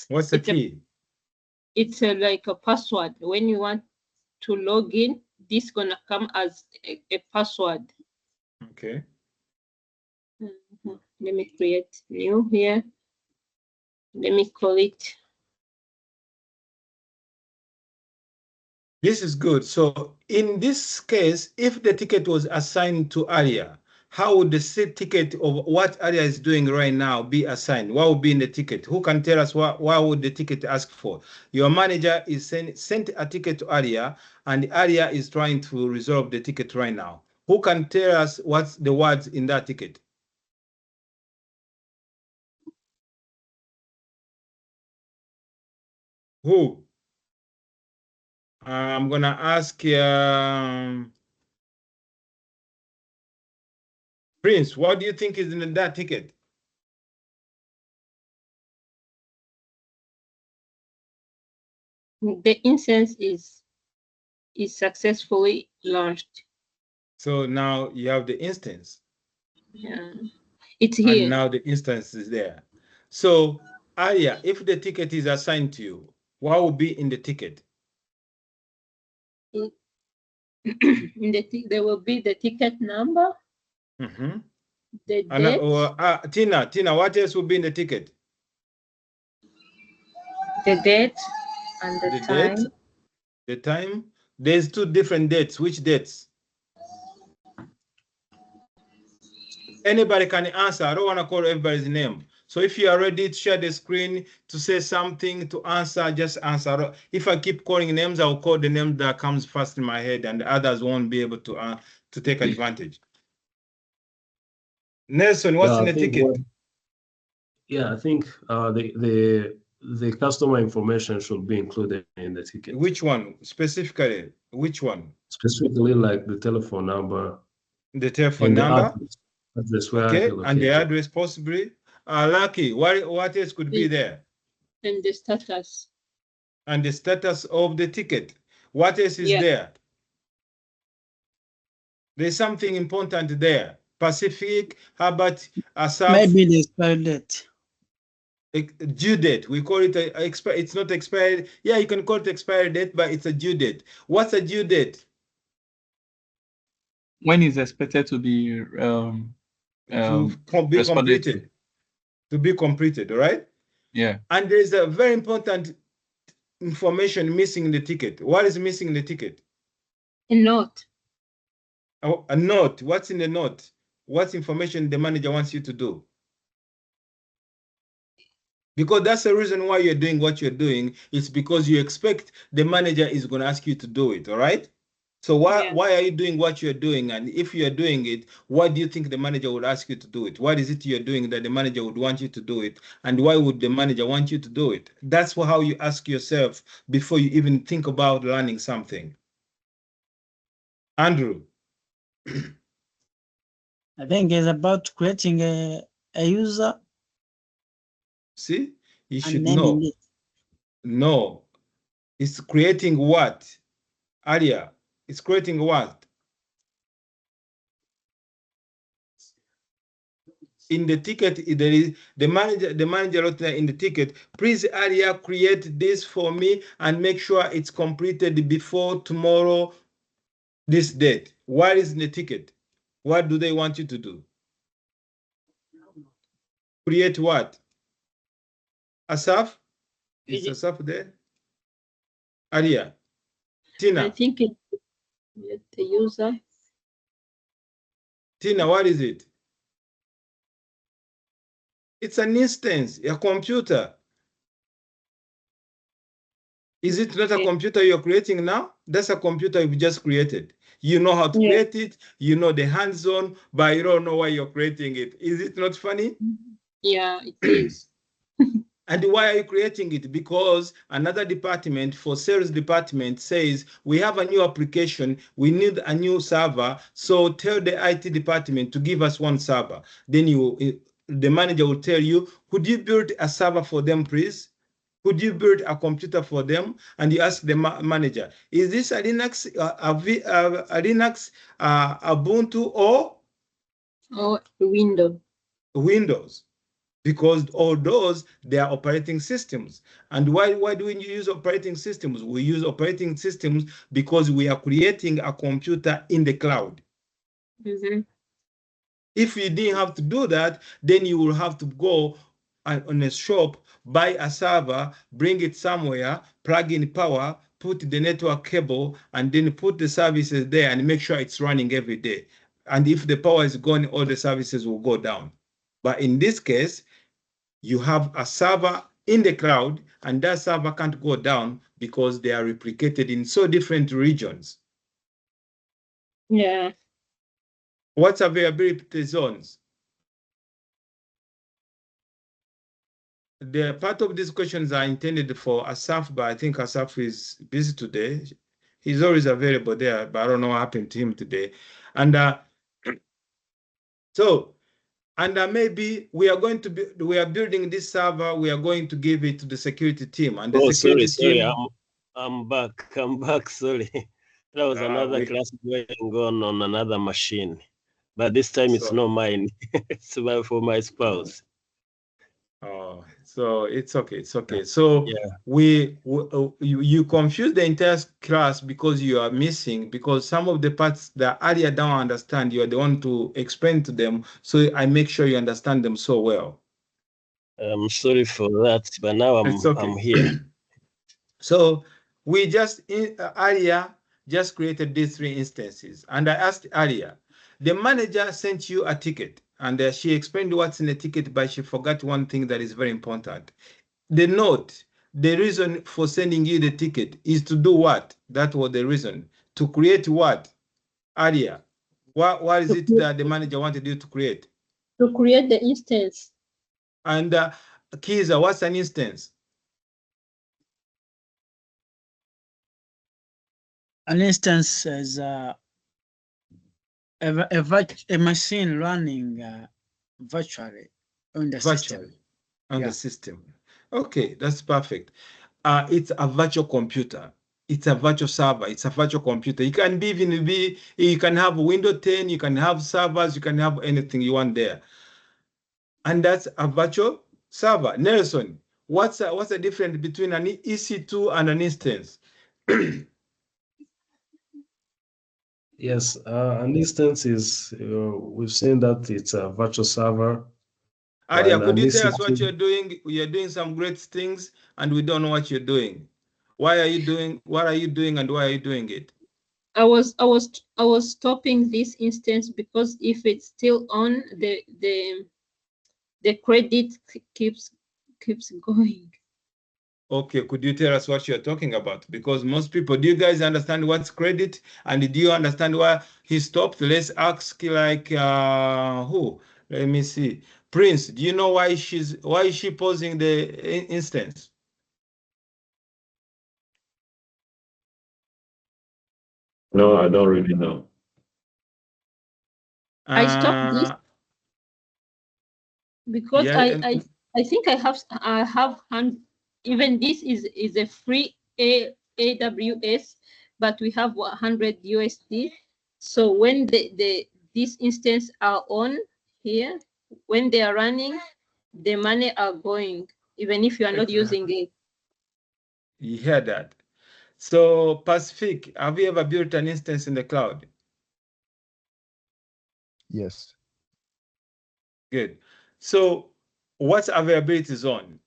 Speaker 1: What's the key?
Speaker 3: It's like a password. When you want to log in, this is gonna come as a password.
Speaker 1: Okay.
Speaker 3: Let me create new here. Let me call it.
Speaker 1: This is good. So in this case, if the ticket was assigned to Alia, how would the ticket of what Alia is doing right now be assigned? What would be in the ticket? Who can tell us what would the ticket ask for? Your manager is sent a ticket to Alia, and Alia is trying to resolve the ticket right now. Who can tell us what's the words in that ticket? Who? I'm gonna ask Prince. What do you think is in that ticket?
Speaker 3: The instance is is successfully launched.
Speaker 1: So now you have the instance.
Speaker 3: Yeah, it's
Speaker 1: And
Speaker 3: here.
Speaker 1: now the instance is there. So, Aria, if the ticket is assigned to you, what will be in the ticket?
Speaker 3: In there will be the ticket number,
Speaker 1: Mm-hmm.
Speaker 3: the
Speaker 1: And
Speaker 3: date,
Speaker 1: Tina, what else will be in the ticket?
Speaker 2: The date and the time.
Speaker 1: Date, the time. There's two different dates. Which dates? Anybody can answer. I don't want to call everybody's name. So if you are ready to share the screen to say something, to answer, just answer. If I keep calling names, I'll call the name that comes first in my head, and the others won't be able to take advantage. Nelson, what's in the ticket?
Speaker 6: I think the customer information should be included in the ticket.
Speaker 1: Which one specifically? Which one?
Speaker 6: Specifically, like the telephone number.
Speaker 1: The telephone number.
Speaker 6: Address where
Speaker 1: okay,
Speaker 6: you're
Speaker 1: and the
Speaker 6: located.
Speaker 1: address possibly. Lucky. What else could be there?
Speaker 3: and the status.
Speaker 1: And the status of the ticket. What else is there? There's something important there. Pacific, how about Asaf?
Speaker 4: Maybe the expired date.
Speaker 1: Due date. We call it it's not expired. Yeah, you can call it expired date, but it's a due date. What's a due date?
Speaker 9: When is expected to be
Speaker 1: completed. To be completed, all right?
Speaker 9: Yeah.
Speaker 1: And there's a very important information missing in the ticket. What is missing in the ticket?
Speaker 3: A note.
Speaker 1: Oh, a note. What's in the note? What information the manager wants you to do? Because that's the reason why you're doing what you're doing. It's because you expect the manager is going to ask you to do it, all right? So why are you doing what you're doing? And if you're doing it, why do you think the manager would ask you to do it? What is it you're doing that the manager would want you to do it? And why would the manager want you to do it? That's how you ask yourself before you even think about learning something. Andrew.
Speaker 4: I think it's about creating a user.
Speaker 1: See, you should know. No, it's creating what? Aria, it's creating what? In the ticket, there is the manager wrote in the ticket, please Aria, create this for me and make sure it's completed before tomorrow, this date. What is in the ticket? What do they want you to do? Create what? Asaf? Is Asaf there? Aria? Tina?
Speaker 3: I think it's the user.
Speaker 1: Tina, what is it? It's an instance, a computer. Is it not a computer you're creating now? That's a computer you've just created. You know how to create it, you know the hands-on, but you don't know why you're creating it. Is it not funny?
Speaker 3: Yeah, it is.
Speaker 1: And why are you creating it? Because another department, for sales department, says we have a new application, we need a new server, so tell the IT department to give us one server. Then the manager will tell you, could you build a server for them, please? Could you build a computer for them? And you ask the manager, is this a Linux, Ubuntu, or Windows? Because all those, they are operating systems. And why do we use operating systems? We use operating systems because we are creating a computer in the cloud.
Speaker 3: Mm-hmm.
Speaker 1: If you didn't have to do that, then you will have to go on a shop, buy a server, bring it somewhere, plug in power, put the network cable, and then put the services there and make sure it's running every day. And if the power is gone, all the services will go down. But in this case, you have a server in the cloud, and that server can't go down because they are replicated in so different regions.
Speaker 3: Yeah.
Speaker 1: What's availability zones? The part of these questions are intended for Asaf, but I think Asaf is busy today. He's always available there, but I don't know what happened to him today. And maybe we are building this server, we are going to give it to the security team. And the security team.
Speaker 6: I'm back, sorry.
Speaker 10: There was another class going on another machine, but this time it's not mine. It's for my spouse.
Speaker 1: Oh, so it's okay. It's okay. So you confuse the entire class because you are missing, because some of the parts that Aria don't understand, you are the one to explain to them. So I make sure you understand them so well.
Speaker 10: I'm sorry for that, but now I'm here.
Speaker 1: So we just Aria just created these 3 instances, and I asked Aria, the manager sent you a ticket, and she explained what's in the ticket, but she forgot one thing that is very important. The note, the reason for sending you the ticket is to do what? That was the reason. To create what? Aria, what is it that the manager wanted you to create?
Speaker 3: To create the instance.
Speaker 1: And Kiza, what's an instance?
Speaker 4: An instance is a machine running virtually on the system.
Speaker 1: On the system. Okay, that's perfect. It's a virtual computer. It's a virtual server. It's a virtual computer. You can you can have Windows 10, you can have servers, you can have anything you want there. And that's a virtual server. Nelson, what's the difference between an EC2 and an instance?
Speaker 6: Yes, an instance is, we've seen that it's a virtual server.
Speaker 1: Aria, could you tell us what you're doing? You're doing some great things and we don't know what you're doing. What are you doing and why are you doing it?
Speaker 3: I was stopping this instance because if it's still on, the credit keeps going.
Speaker 1: Okay, could you tell us what you're talking about? Because most people, do you guys understand what's credit? And do you understand why he stopped? Let's ask like who? Let me see. Prince, do you know why is she pausing the instance?
Speaker 11: No, I don't really know.
Speaker 3: I stopped this because I think I have even this is a free AWS, but we have 100 USD. So when these instances are on here, when they are running, the money are going, even if you are not using it.
Speaker 1: You hear that? So Pacific, have you ever built an instance in the cloud?
Speaker 5: Yes.
Speaker 1: Good. So what's availability zone?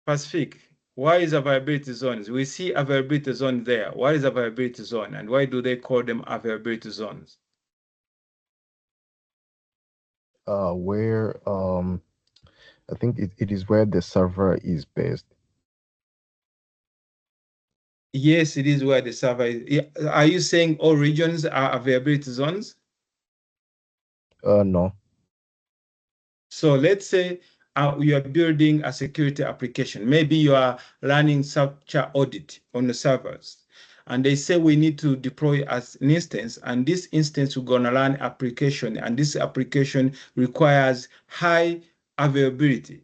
Speaker 1: Pacific, why is availability zones? We see availability zone there. What is availability zone and why do they call them availability zones?
Speaker 5: Where I think it is where the server is based.
Speaker 1: Yes, it is where the server is. Are you saying all regions are availability zones?
Speaker 5: No.
Speaker 1: So let's say you are building a security application. Maybe you are running such an audit on the servers. And they say we need to deploy as an instance. And this instance, we're going to run application. And this application requires high availability.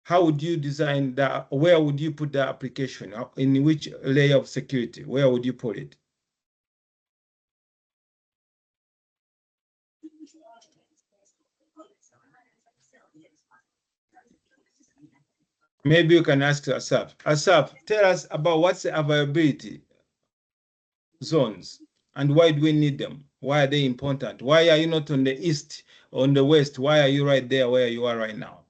Speaker 1: How would you design that? Where would you put the application? In which layer of security? Where would you put it? Maybe you can ask Asaf. Asaf, tell us about what's the availability zones and why do we need them? Why are they important? Why are you not on the east, on the west? Why are you right there where you are right now?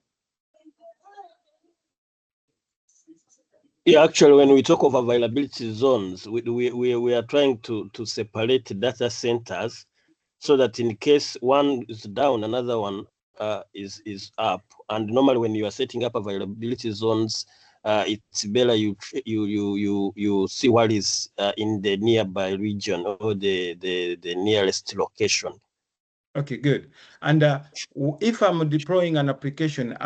Speaker 10: Yeah, actually, when we talk of availability zones, we are trying to separate data centers so that in case one is down, another one is up. And normally, when you are setting up availability zones, it's better you see what is in the nearby region or the nearest location.
Speaker 1: Okay, good. And if I'm deploying an application,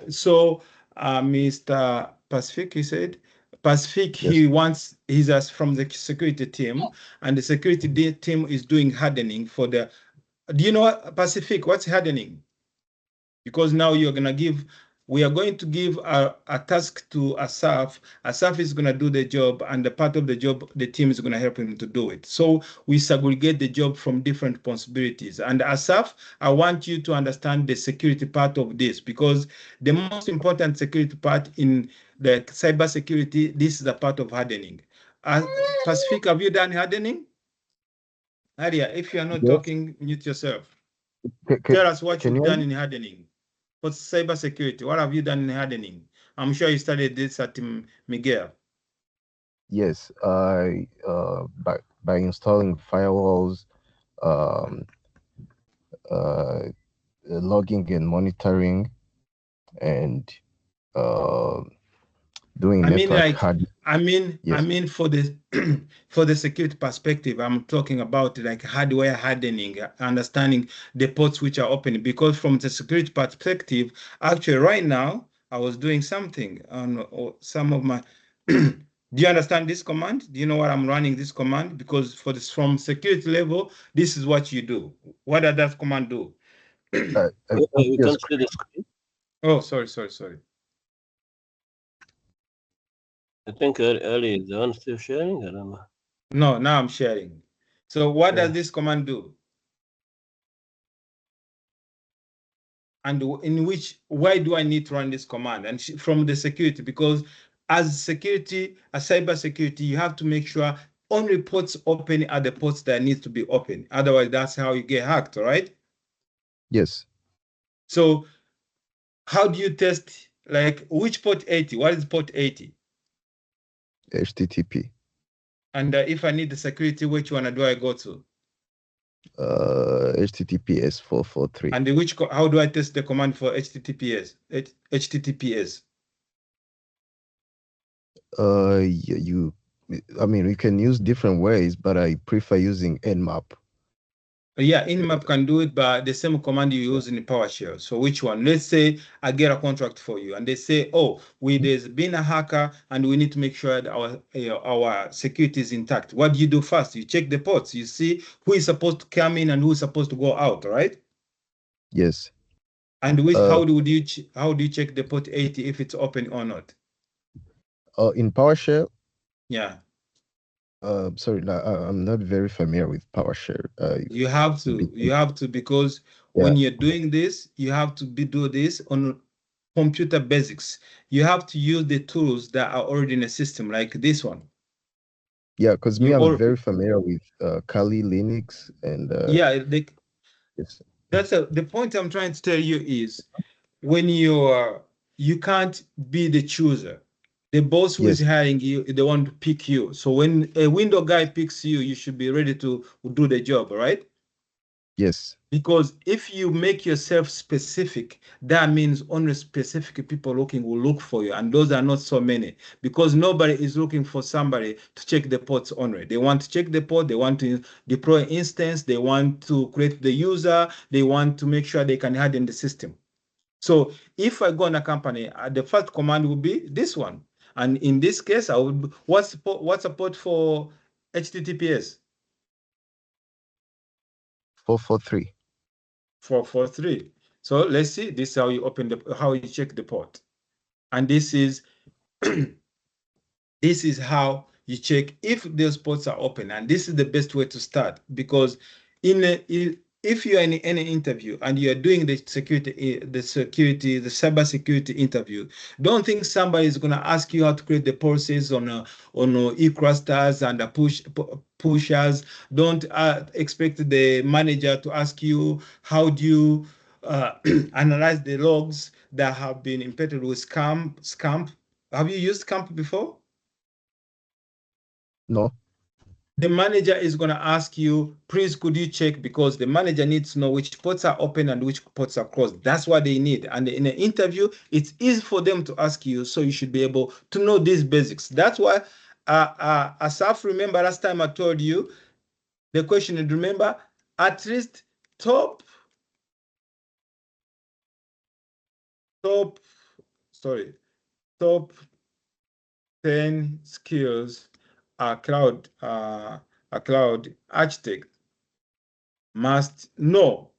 Speaker 1: so Mr. Pacific, he said, Pacific, yes. He's from the security team, and the security team is doing hardening for the. Do you know what, Pacific? What's hardening? Because now you're gonna give we are going to give a task to Asaf. Asaf is going to do the job, and the part of the job, the team is going to help him to do it. So we segregate the job from different responsibilities. And Asaf, I want you to understand the security part of this, because the most important security part in the cyber security, this is a part of hardening. Pacific, have you done hardening? Aria, if you are not talking, mute yourself. Tell us what you've done in hardening. For cyber security, what have you done in hardening? I'm sure you studied this at Miguel.
Speaker 5: Yes, by installing firewalls, logging and monitoring, and doing network hard.
Speaker 1: I mean, for the for the security perspective, I'm talking about like hardware hardening, understanding the ports which are open. Because from the security perspective, actually, right now I was doing something on some of my. Do you understand this command? Do you know what I'm running this command? Because for this from security level, this is what you do. What does that command do?
Speaker 10: You can't see the screen.
Speaker 1: Oh, sorry.
Speaker 10: I think earlier is the one still sharing. I don't know.
Speaker 1: No, now I'm sharing. So what does this command do? And why do I need to run this command? And from the security, because as cyber security, you have to make sure only ports open are the ports that need to be open. Otherwise, that's how you get hacked, right?
Speaker 5: Yes.
Speaker 1: So how do you test, like, which port 80? What is port 80?
Speaker 5: HTTP.
Speaker 1: And if I need the security, which one do I go to?
Speaker 5: HTTPS 443.
Speaker 1: And how do I test the command for HTTPS? HTTPS.
Speaker 5: I mean, we can use different ways, but I prefer using nmap.
Speaker 1: Yeah, nmap can do it, but the same command you use in PowerShell. So which one? Let's say I get a contract for you, and they say, "Oh, there's been a hacker, and we need to make sure that our security is intact." What do you do first? You check the ports. You see who is supposed to come in and who is supposed to go out, right?
Speaker 5: Yes.
Speaker 1: And how do you check the port 80 if it's open or not?
Speaker 5: In PowerShell.
Speaker 1: Yeah.
Speaker 5: Sorry, I'm not very familiar with PowerShell.
Speaker 1: You have to, because when you're doing this, you have to do this on computer basics. You have to use the tools that are already in the system, like this one.
Speaker 5: Yeah, because I'm very familiar with Kali Linux and
Speaker 1: yes. That's the point I'm trying to tell you is when you can't be the chooser. The boss who is hiring you, they want to pick you. So when a window guy picks you, you should be ready to do the job, right?
Speaker 5: Yes.
Speaker 1: Because if you make yourself specific, that means only specific people will look for you. And those are not so many, because nobody is looking for somebody to check the ports only. They want to check the port, they want to deploy instance, they want to create the user, they want to make sure they can harden the system. So if I go in a company, the first command will be this one. And in this case, I would, what's support for HTTPS?
Speaker 5: 443.
Speaker 1: 443. So let's see. This is how you how you check the port. And this is this is how you check if those ports are open. And this is the best way to start, because if you are in any interview and you are doing the cyber security interview, don't think somebody is going to ask you how to create the policies on e-clusters and pushers. Don't expect the manager to ask you how do you analyze the logs that have been embedded with Scamp. Have you used Scamp before?
Speaker 5: No.
Speaker 1: The manager is going to ask you, please, could you check, because the manager needs to know which ports are open and which ports are closed. That's what they need. And in an interview, it's easy for them to ask you, so you should be able to know these basics. That's why, Asaf, remember last time I told you the question, and remember, at least top 10 skills a cloud architect must know.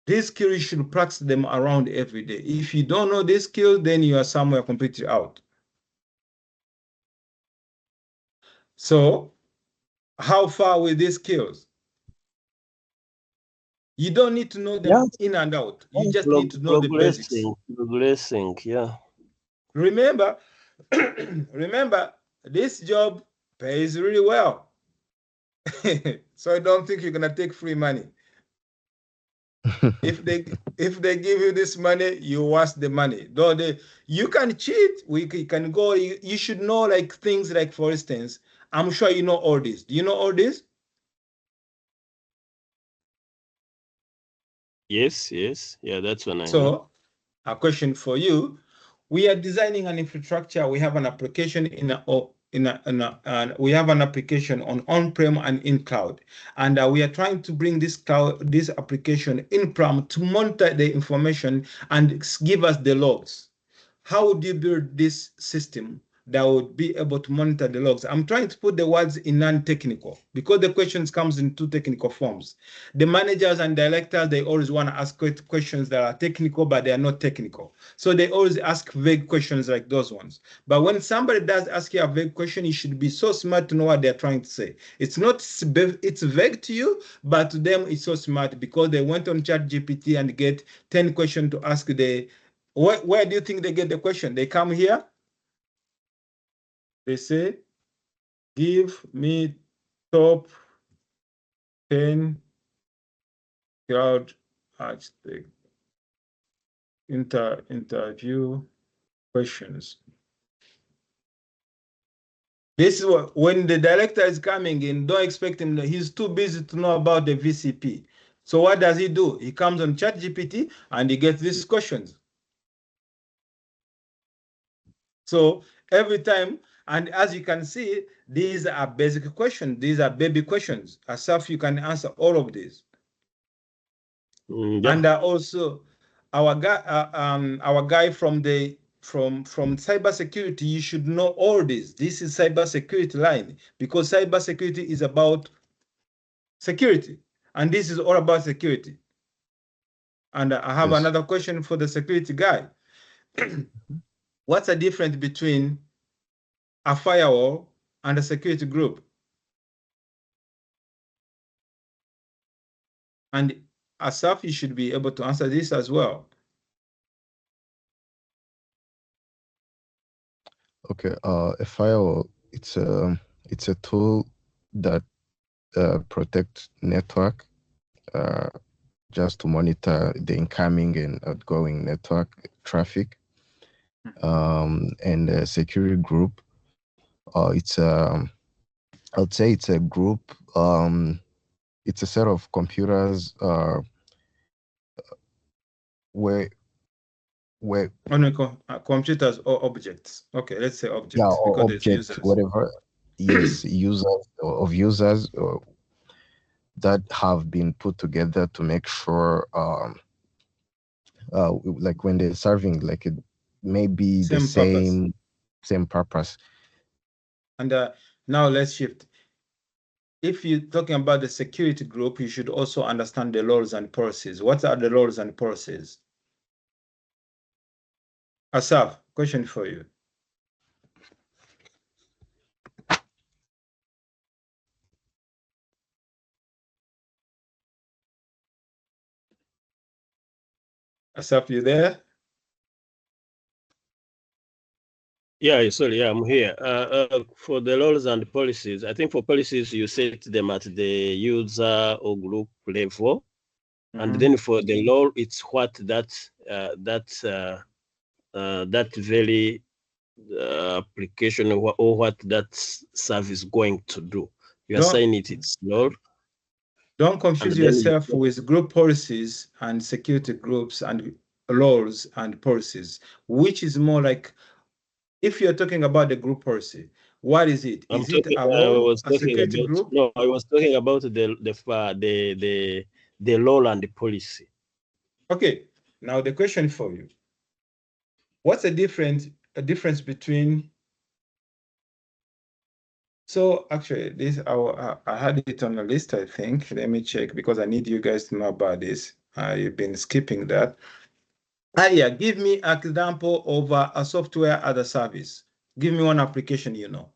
Speaker 1: These skills, you should practice them around every day. If you don't know these skills, then you are somewhere completely out. So how far with these skills? You don't need to know them in and out. You just need to know the basics.
Speaker 10: Progressing, yeah.
Speaker 1: Remember, remember, this job pays really well. So I don't think you're gonna take free money. If they give you this money, you waste the money. Though you can cheat, we can go. You should know like things like, for instance, I'm sure you know all this. Do you know all this?
Speaker 10: Yes, yeah, that's what I know.
Speaker 1: So, a question for you: we are designing an infrastructure. We have an application we have an application on-prem and in cloud, and we are trying to bring this application in-prem to monitor the information and give us the logs. How would you build this system that would be able to monitor the logs? I'm trying to put the words in non-technical because the questions comes in two technical forms. The managers and directors, they always want to ask questions that are technical, but they are not technical. So they always ask vague questions like those ones. But when somebody does ask you a vague question, you should be so smart to know what they're trying to say. It's vague to you, but to them it's so smart because they went on ChatGPT and get 10 questions to ask where do you think they get the question? They come here, they say, give me top 10 cloud interview questions. This is when the director is coming in, don't expect him, he's too busy to know about the VCP. So what does he do? He comes on ChatGPT and he gets these questions. So every time, and as you can see, these are basic questions. These are baby questions. Asaf, you can answer all of these.
Speaker 10: Yeah.
Speaker 1: And also, our guy from cybersecurity, you should know all this. This is cybersecurity line because cybersecurity is about security, and this is all about security. And I have another question for the security guy. What's the difference between a firewall and a security group? And Asaf, you should be able to answer this as well.
Speaker 5: Okay, a firewall, it's a tool that protects network just to monitor the incoming and outgoing network traffic. And a security group, I would say it's a group, it's a set of computers where
Speaker 1: computers or objects. Okay, let's say objects.
Speaker 5: Yeah, or
Speaker 1: because
Speaker 5: objects, whatever. Yes, users that have been put together to make sure, like when they're serving, like it may be the same purpose.
Speaker 1: And now let's shift. If you're talking about the security group, you should also understand the laws and policies. What are the laws and policies? Asaf, question for you. Asaf, you there?
Speaker 10: Yeah, sorry, yeah, I'm here. For the laws and policies, I think for policies, you set them at the user or group level. And then for the law, it's what that very application or what that service going to do. You assign its law.
Speaker 1: Don't confuse yourself with group policies and security groups and laws and policies, which is more like, if you're talking about the group policy, what is it? Is it a law, a security group?
Speaker 10: No, I was talking about the law and the policy.
Speaker 1: Okay, now the question for you: what's the difference between? So actually, I had it on the list, I think. Let me check because I need you guys to know about this. You've been skipping that. Alia, give me an example of a software as a service. Give me one application you know.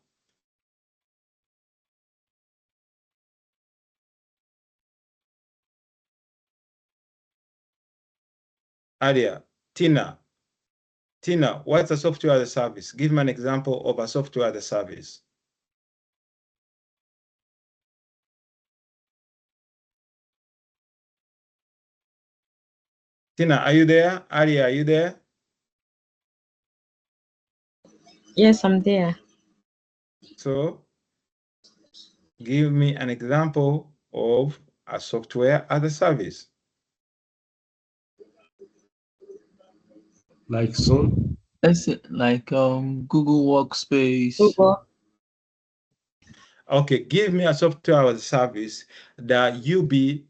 Speaker 1: Alia, Tina, what's a software as a service? Give me an example of a software as a service. Tina, are you there? Alia, are you there?
Speaker 2: Yes, I'm there.
Speaker 1: So, give me an example of a software as a service.
Speaker 6: Like Zoom?
Speaker 9: Let's say like Google Workspace.
Speaker 2: Google.
Speaker 1: Okay, give me a software as a service that you be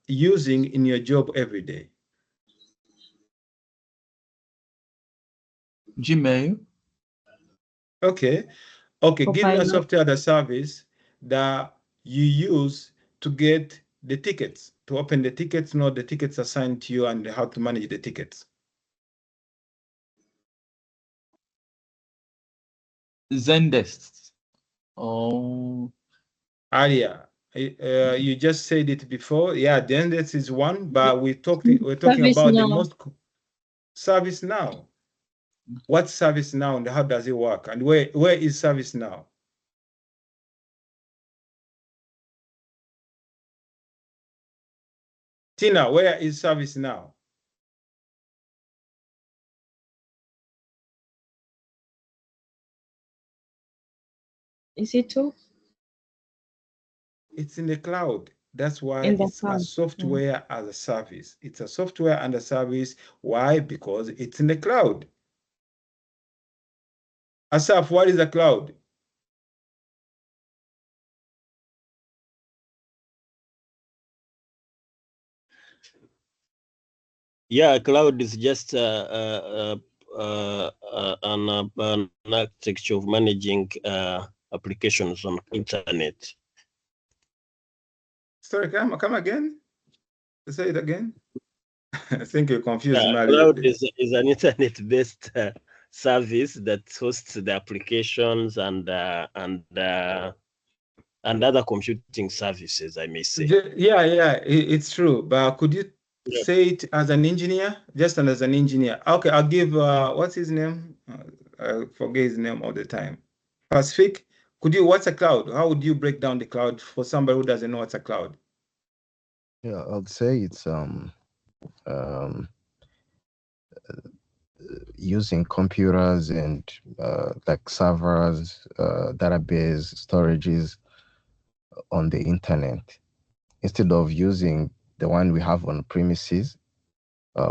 Speaker 1: using in your job every day.
Speaker 9: Gmail.
Speaker 1: Okay, give me a
Speaker 2: Copilot.
Speaker 1: software as a service that you use to get the tickets, to open the tickets, know the tickets assigned to you and how to manage the tickets.
Speaker 9: Zendesk. Oh,
Speaker 1: Aria, you just said it before. Yeah, then this is one, but we're talking
Speaker 2: Service
Speaker 1: about the
Speaker 2: now.
Speaker 1: most service now. What's service now and how does it work? And where is service now? Tina, where is service now?
Speaker 2: Is it too?
Speaker 1: It's in the cloud. That's why
Speaker 2: In the
Speaker 1: it's a
Speaker 2: cloud.
Speaker 1: software as a service. It's a software and a service. Why? Because it's in the cloud. Asaf, what is a cloud?
Speaker 10: Yeah, cloud is just an architecture of managing applications on internet.
Speaker 1: Sorry, come again? Say it again. I think you confused me a little
Speaker 10: Cloud
Speaker 1: bit.
Speaker 10: is an internet-based service that hosts the applications and other computing services, I may say.
Speaker 1: Yeah, it's true. But could you say it as an engineer? Just as an engineer. Okay, I'll give, what's his name? I forget his name all the time. Pacific, what's a cloud? How would you break down the cloud for somebody who doesn't know what's a cloud?
Speaker 5: Yeah, I'd say it's using computers and like servers, database storages on the internet. Instead of using the one we have on premises,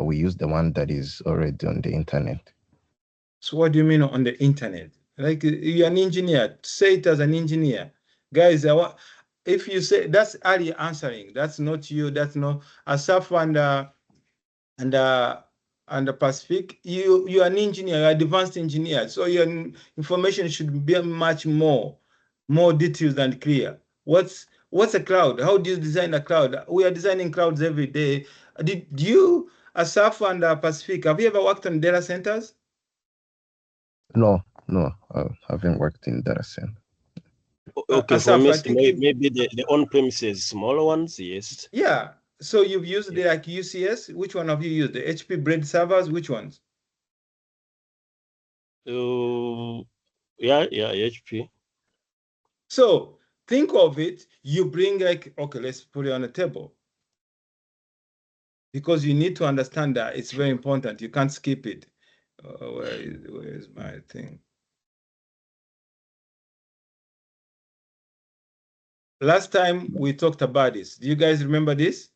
Speaker 5: we use the one that is already on the internet.
Speaker 1: So what do you mean on the internet? Like you're an engineer, say it as an engineer. Guys, if you say that's Ali answering, that's not you, that's not Asaf and the Pacific, you're an engineer, you're an advanced engineer. So your information should be much more detailed and clear. What's a cloud? How do you design a cloud? We are designing clouds every day. Did you, Asaf and Pacific, have you ever worked on data centers?
Speaker 5: No, I haven't worked in data center.
Speaker 10: Okay,
Speaker 1: Asaf,
Speaker 10: for me,
Speaker 1: I think
Speaker 10: maybe the on-premises smaller ones, yes.
Speaker 1: Yeah. So you've used the like UCS. Which one have you used? The HP Bread servers? Which ones?
Speaker 10: Yeah, HP.
Speaker 1: So think of it. You bring like, okay, let's put it on the table. Because you need to understand that it's very important. You can't skip it. Where is my thing? Last time we talked about this. Do you guys remember this?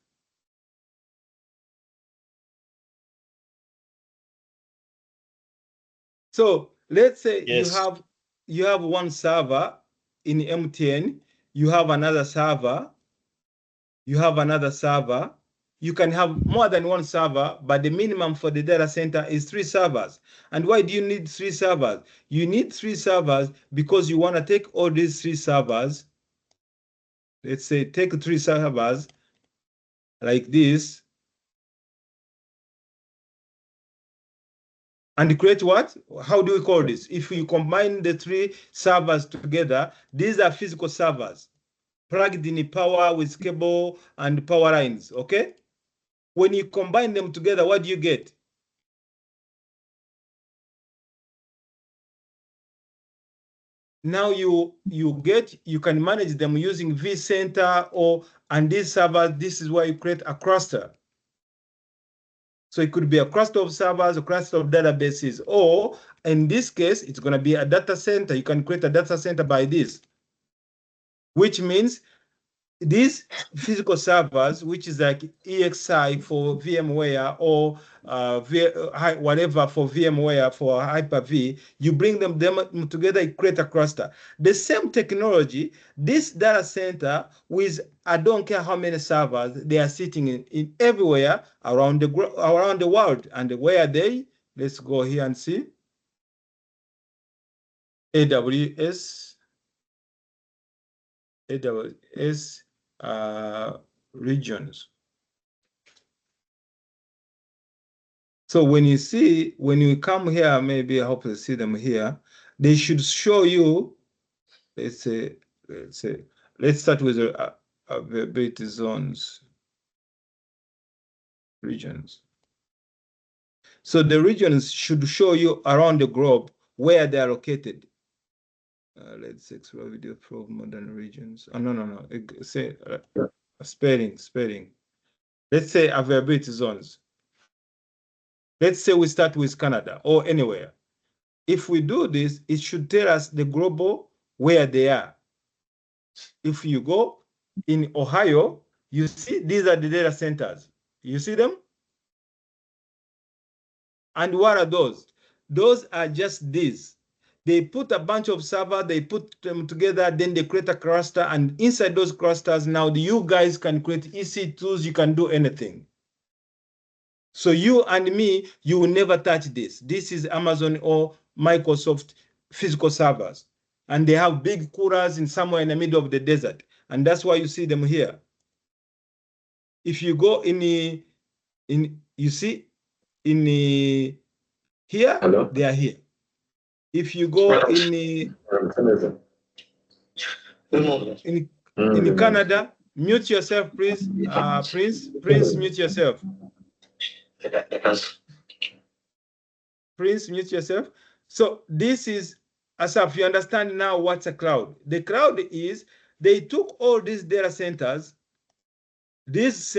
Speaker 1: So let's say
Speaker 10: Yes.
Speaker 1: you have one server in MTN, you have another server, you can have more than one server, but the minimum for the data center is 3 servers. And why do you need 3 servers? You need 3 servers because you want to take all these 3 servers. Let's say take 3 servers like this. And create what? How do we call this? If you combine the three servers together, these are physical servers plugged in power with cable and power lines, okay? When you combine them together, what do you get? Now you can manage them using vCenter and these servers. This is why you create a cluster. So it could be a cluster of servers, a cluster of databases, or in this case, it's going to be a data center. You can create a data center by this, which means these physical servers, which is like EXI for VMware or whatever for VMware for Hyper-V, you bring them together, you create a cluster. The same technology, this data center with I don't care how many servers, they are sitting in everywhere around the world. And where are they? Let's go here and see. AWS regions. So when you come here, maybe I hope you see them here, they should show you, let's start with availability zones, regions. So the regions should show you around the globe where they are located. Let's explore video for modern regions. Oh, no. Say spelling. Let's say availability zones. Let's say we start with Canada or anywhere. If we do this, it should tell us the global where they are. If you go in Ohio, you see these are the data centers. You see them? And what are those? Those are just these. They put a bunch of servers, they put them together, then they create a cluster, and inside those clusters, now you guys can create EC2s, you can do anything. So you and me, you will never touch this. This is Amazon or Microsoft physical servers. And they have big coolers in somewhere in the middle of the desert. And that's why you see them here. If you go here, hello? They are here. If you go in Canada, mute yourself, please. Prince, mute yourself. Prince, mute yourself. So this is, Asaf, you understand now what's a cloud. The cloud is, they took all these data centers with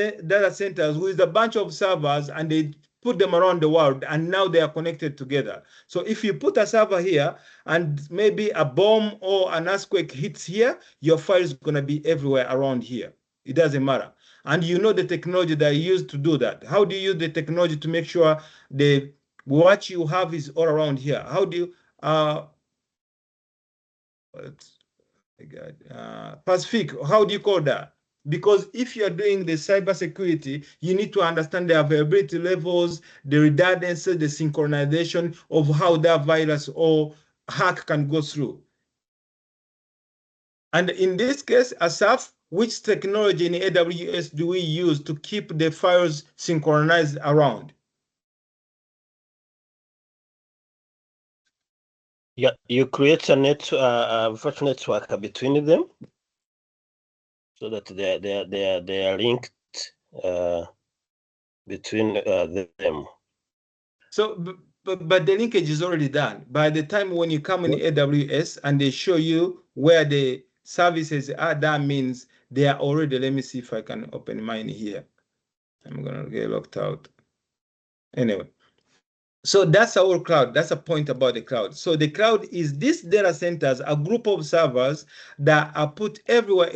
Speaker 1: a bunch of servers, and they put them around the world, and now they are connected together. So if you put a server here and maybe a bomb or an earthquake hits here, your file is going to be everywhere around here. It doesn't matter. And you know the technology that you use to do that. How do you use the technology to make sure what you have is all around here? How do you Pacific, how do you call that? Because if you're doing the cybersecurity, you need to understand the availability levels, the redundancy, the synchronization of how that virus or hack can go through. And in this case, Asaf, which technology in AWS do we use to keep the files synchronized around?
Speaker 10: Yeah, you create a virtual network between them, so that they are linked between them.
Speaker 1: So, but the linkage is already done. By the time when you come in AWS and they show you where the services are, that means they are already. Let me see if I can open mine here. I'm gonna get locked out. Anyway. So that's our cloud. That's a point about the cloud. So the cloud is these data centers, a group of servers that are put everywhere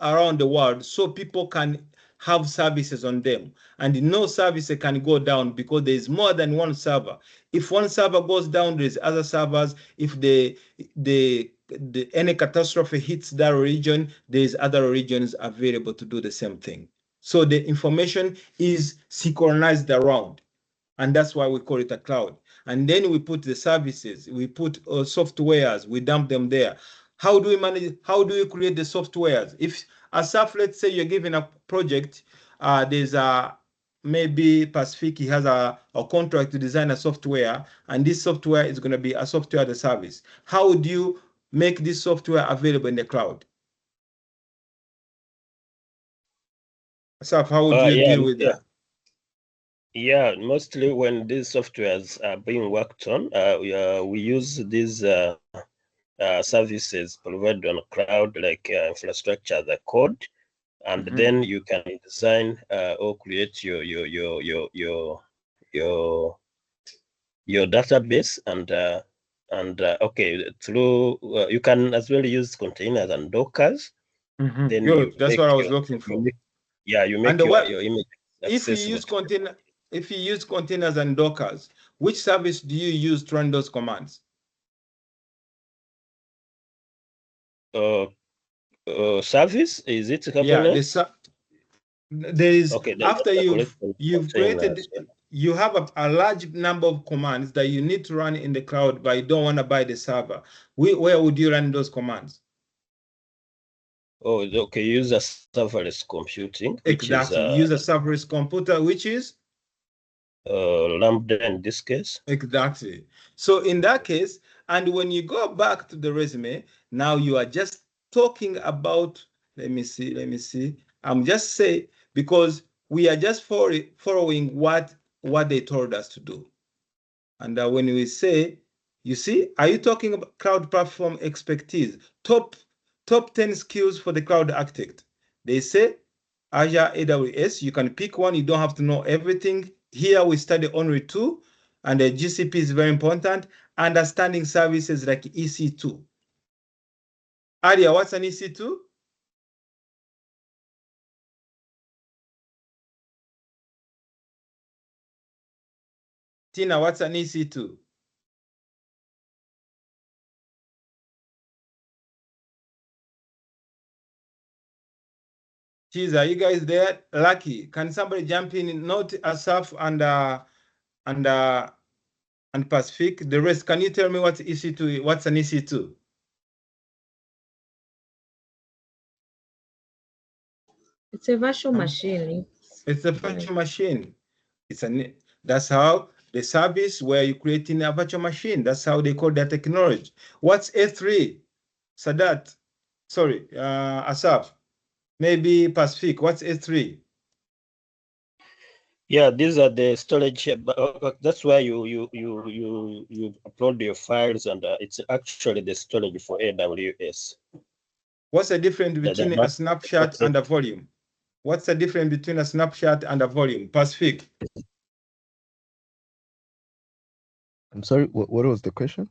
Speaker 1: around the world, so people can have services on them, and no service can go down because there is more than one server. If one server goes down, there's other servers. If any catastrophe hits that region, there's other regions available to do the same thing. So the information is synchronized around. And that's why we call it a cloud. And then we put the services, we put softwares, we dump them there. How do we manage? How do we create the softwares? If Asaf, let's say you're given a project, there's a maybe Pacific has a contract to design a software, and this software is going to be a software as a service. How would you make this software available in the cloud? Asaf, how would you deal with that?
Speaker 10: Yeah, mostly when these softwares are being worked on, we use these services provided on cloud, like infrastructure as a code, and then you can design or create your database, and okay, through you can as well use containers and Dockers. Then
Speaker 1: Good. That's what I was looking for.
Speaker 10: You make your image accessible.
Speaker 1: If you use containers and Dockers, which service do you use to run those commands?
Speaker 10: Service, is it happening?
Speaker 1: Yeah, there is, after you've created, you have a large number of commands that you need to run in the cloud, but you don't want to buy the server. Where would you run those commands?
Speaker 10: Oh, okay. Use a serverless computing.
Speaker 1: Exactly. Use a serverless computer, which is
Speaker 10: Lambda in this case.
Speaker 1: Exactly. So in that case, and when you go back to the resume, now you are just talking about, let me see. I'm just saying, because we are just following what they told us to do. And when we say, you see, are you talking about cloud platform expertise? Top 10 skills for the cloud architect. They say Azure, AWS, you can pick one. You don't have to know everything. Here we study only 2, and the GCP is very important. Understanding services like EC2. Aria, what's an EC2? Tina, what's an EC2? Geez, are you guys there? Lucky, can somebody jump in? Not Asaf and Pacific. The rest, can you tell me what EC2? What's an EC2?
Speaker 2: It's a virtual machine.
Speaker 1: It's a virtual machine. That's how the service where you're creating a virtual machine. That's how they call that technology. What's A3? Sadat, sorry, Asaf, maybe Pacific. What's A3?
Speaker 10: Yeah, these are the storage. That's where you upload your files, and it's actually the storage for AWS.
Speaker 1: What's the difference between a snapshot and a volume? What's the difference between a snapshot and a volume? Pacific.
Speaker 5: I'm sorry, what was the question?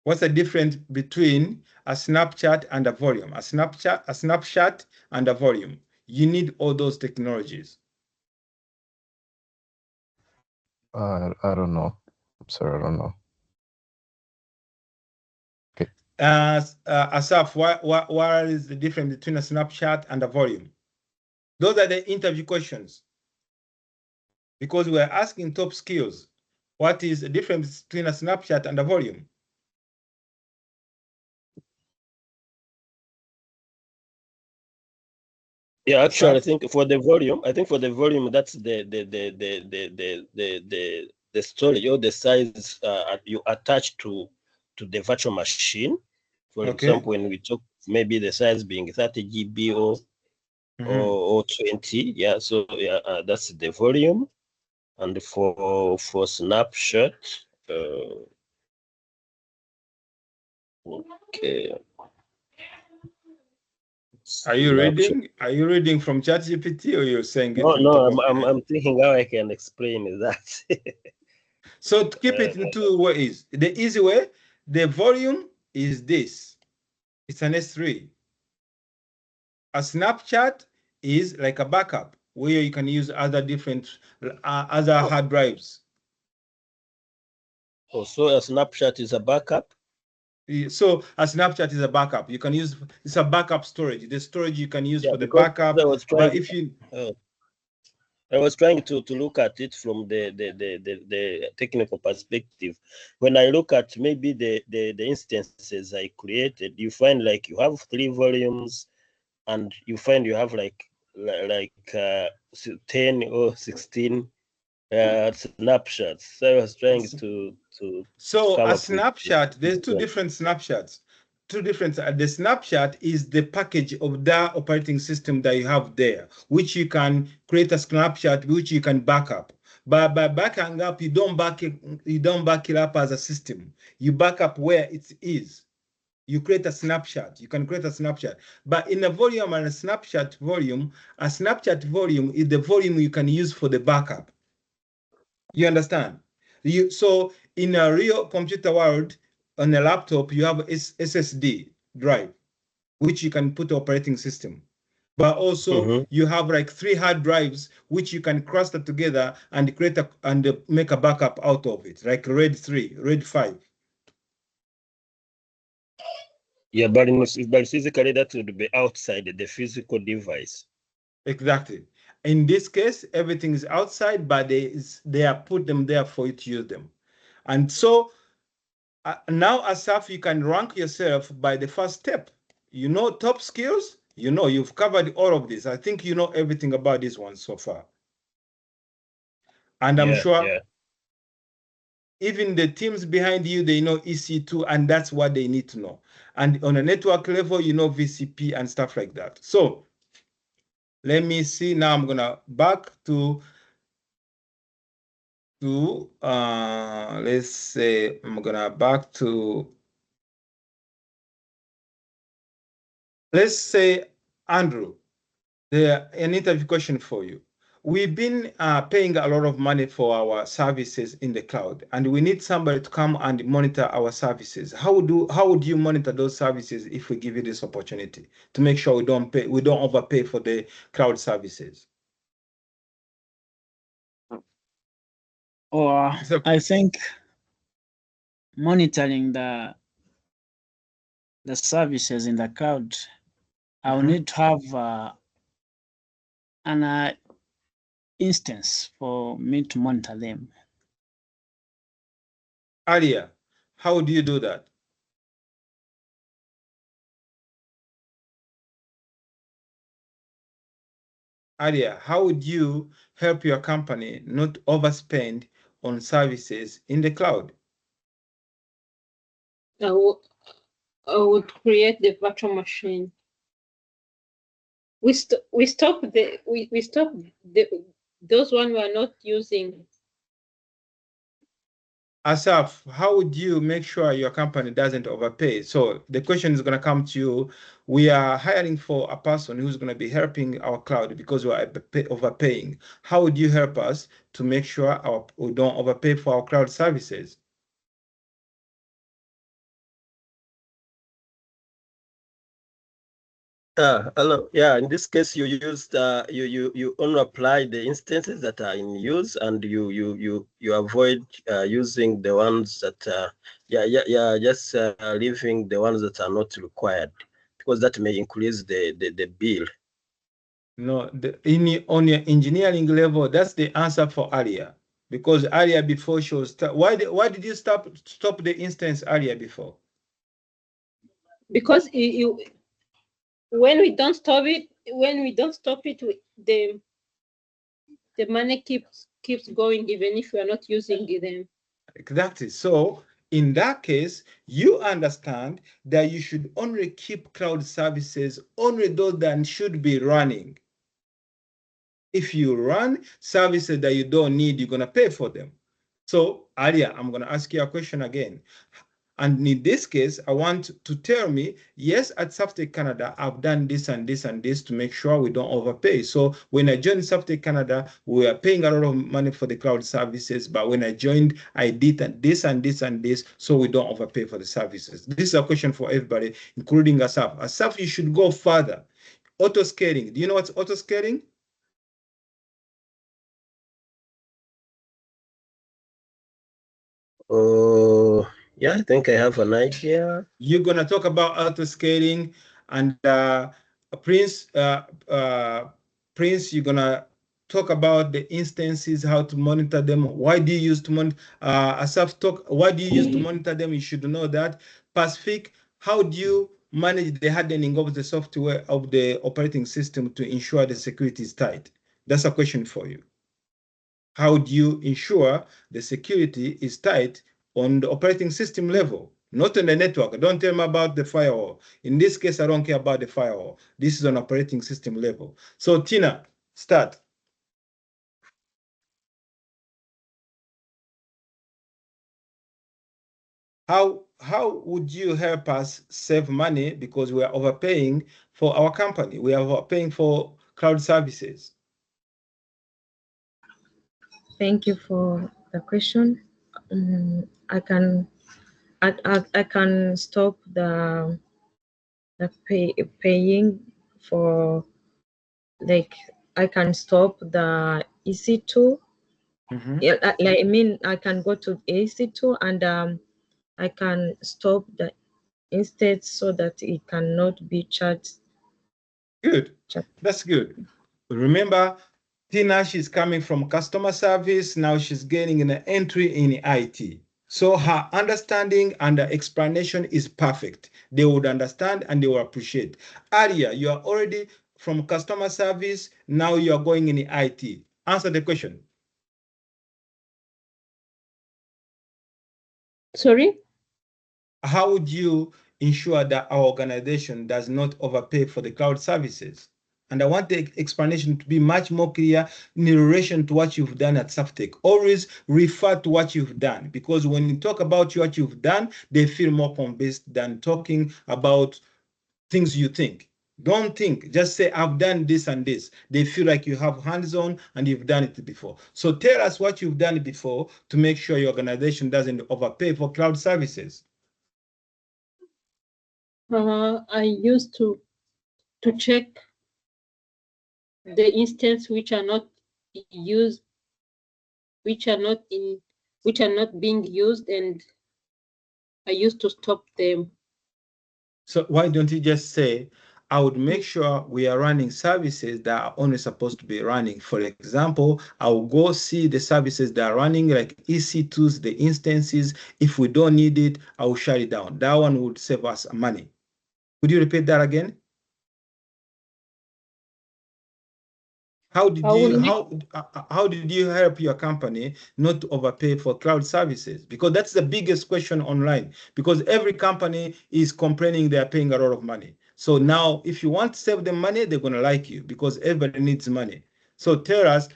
Speaker 1: What's the difference between a snapshot and a volume? A snapshot and a volume. You need all those technologies.
Speaker 5: I don't know. I'm sorry, I don't know. Okay.
Speaker 1: Asaf, what is the difference between a snapshot and a volume? Those are the interview questions. Because we're asking top skills. What is the difference between a snapshot and a volume?
Speaker 10: Yeah, actually, I think for the volume, that's the storage or the size you attach to the virtual machine. For example, when we talk, maybe the size being 30 GB or 20. Yeah, so that's the volume. And for snapshot, okay.
Speaker 1: Are you reading? Are you reading from ChatGPT, or you're saying it?
Speaker 10: No, I'm thinking how I can explain that.
Speaker 1: So to keep it in 2 ways, the easy way, the volume is this. It's an S3. A snapshot is like a backup where you can use other different other hard drives.
Speaker 10: Oh, so a snapshot is a backup?
Speaker 1: So a snapshot is a backup. You can use, it's a backup storage. The storage you can use for the backup. But if you
Speaker 10: I was trying to look at it from the technical perspective. When I look at maybe the instances I created, you find like you have 3 volumes, and you find you have like 10 or 16 snapshots. So I was trying to
Speaker 1: So
Speaker 10: come
Speaker 1: a
Speaker 10: up with
Speaker 1: snapshot, there's two different snapshots. The snapshot is the package of that operating system that you have there, which you can create a snapshot, which you can back up. But by backing up, you don't back it up as a system. You back up where it is. You create a snapshot. You can create a snapshot. But in a volume and a snapshot volume is the volume you can use for the backup. You understand? So in a real computer world, on a laptop, you have SSD drive, which you can put operating system. But also you have like 3 hard drives, which you can cluster together and create and make a backup out of it, like RAID 3, RAID 5.
Speaker 10: Yeah, but physically that would be outside the physical device.
Speaker 1: Exactly. In this case, everything is outside, but they are put them there for you to use them. And so now, Asaf, you can rank yourself by the first step. You know top skills. You know you've covered all of this. I think you know everything about this one so far. And I'm sure even the teams behind you, they know EC2, and that's what they need to know. And on a network level, you know VCP and stuff like that. So let me see. Now I'm gonna back to let's say I'm gonna back to, let's say, Andrew. An interview question for you. We've been paying a lot of money for our services in the cloud, and we need somebody to come and monitor our services. How would you monitor those services if we give you this opportunity to make sure we don't overpay for the cloud services?
Speaker 4: Or I think monitoring the services in the cloud, I'll need to have an instance for me to monitor them.
Speaker 1: Alia, how do you do that? Alia, how would you help your company not overspend on services in the cloud?
Speaker 3: I would create the virtual machine. We stop those one we are not using.
Speaker 1: Asaf, how would you make sure your company doesn't overpay? So the question is going to come to you. We are hiring for a person who's going to be helping our cloud because we are overpaying. How would you help us to make sure we don't overpay for our cloud services?
Speaker 10: Hello. Yeah, in this case, you used you only apply the instances that are in use, and you avoid using the ones that just leaving the ones that are not required, because that may increase the bill.
Speaker 1: No, on your engineering level, that's the answer for Alia. Because Alia before she was why did you stop the instance Alia before?
Speaker 3: Because when we don't stop it, the money keeps going even if we are not using them.
Speaker 1: Exactly. So in that case, you understand that you should only keep cloud services only those that should be running. If you run services that you don't need, you're going to pay for them. So Alia, I'm going to ask you a question again. And in this case, I want to tell me, yes, at Softec Canada, I've done this and this and this to make sure we don't overpay. So when I joined Softec Canada, we were paying a lot of money for the cloud services. But when I joined, I did this and this and this, so we don't overpay for the services. This is a question for everybody, including Asaf. Asaf, you should go further. Auto scaling. Do you know what's auto scaling?
Speaker 10: Oh, yeah, I think I have an idea.
Speaker 1: You're going to talk about auto scaling, and Prince, you're going to talk about the instances, how to monitor them. Why do you use to monitor? Asaf, why do you use to monitor them? You should know that. Pacific, how do you manage the hardening of the software of the operating system to ensure the security is tight? That's a question for you. How do you ensure the security is tight on the operating system level, not on the network? Don't tell me about the firewall. In this case, I don't care about the firewall. This is on operating system level. So Tina, start. How would you help us save money because we are overpaying for our company? We are overpaying for cloud services.
Speaker 2: Thank you for the question. I can stop the paying for, like, I can stop the EC2. Yeah, I mean, I can go to EC2 and I can stop the instead so that it cannot be charged.
Speaker 1: Good. That's good. Remember, Tina, she's coming from customer service. Now she's getting an entry in IT. So her understanding and the explanation is perfect. They would understand and they will appreciate. Aria, you are already from customer service. Now you are going in IT. Answer the question.
Speaker 3: Sorry?
Speaker 1: How would you ensure that our organization does not overpay for the cloud services? And I want the explanation to be much more clear in relation to what you've done at Saftec. Always refer to what you've done, because when you talk about what you've done, they feel more convinced than talking about things you think. Don't think, just say, I've done this and this. They feel like you have hands-on and you've done it before. So tell us what you've done before to make sure your organization doesn't overpay for cloud services.
Speaker 3: I used to check the instances which are not used, which are not being used, and I used to stop them.
Speaker 1: So why don't you just say, I would make sure we are running services that are only supposed to be running. For example, I will go see the services that are running, like EC2s, the instances. If we don't need it, I will shut it down. That one would save us money. Would you repeat that again? How did you help your company not to overpay for cloud services? Because that's the biggest question online, because every company is complaining they're paying a lot of money. So now if you want to save them money, they're going to like you because everybody needs money. So tell us,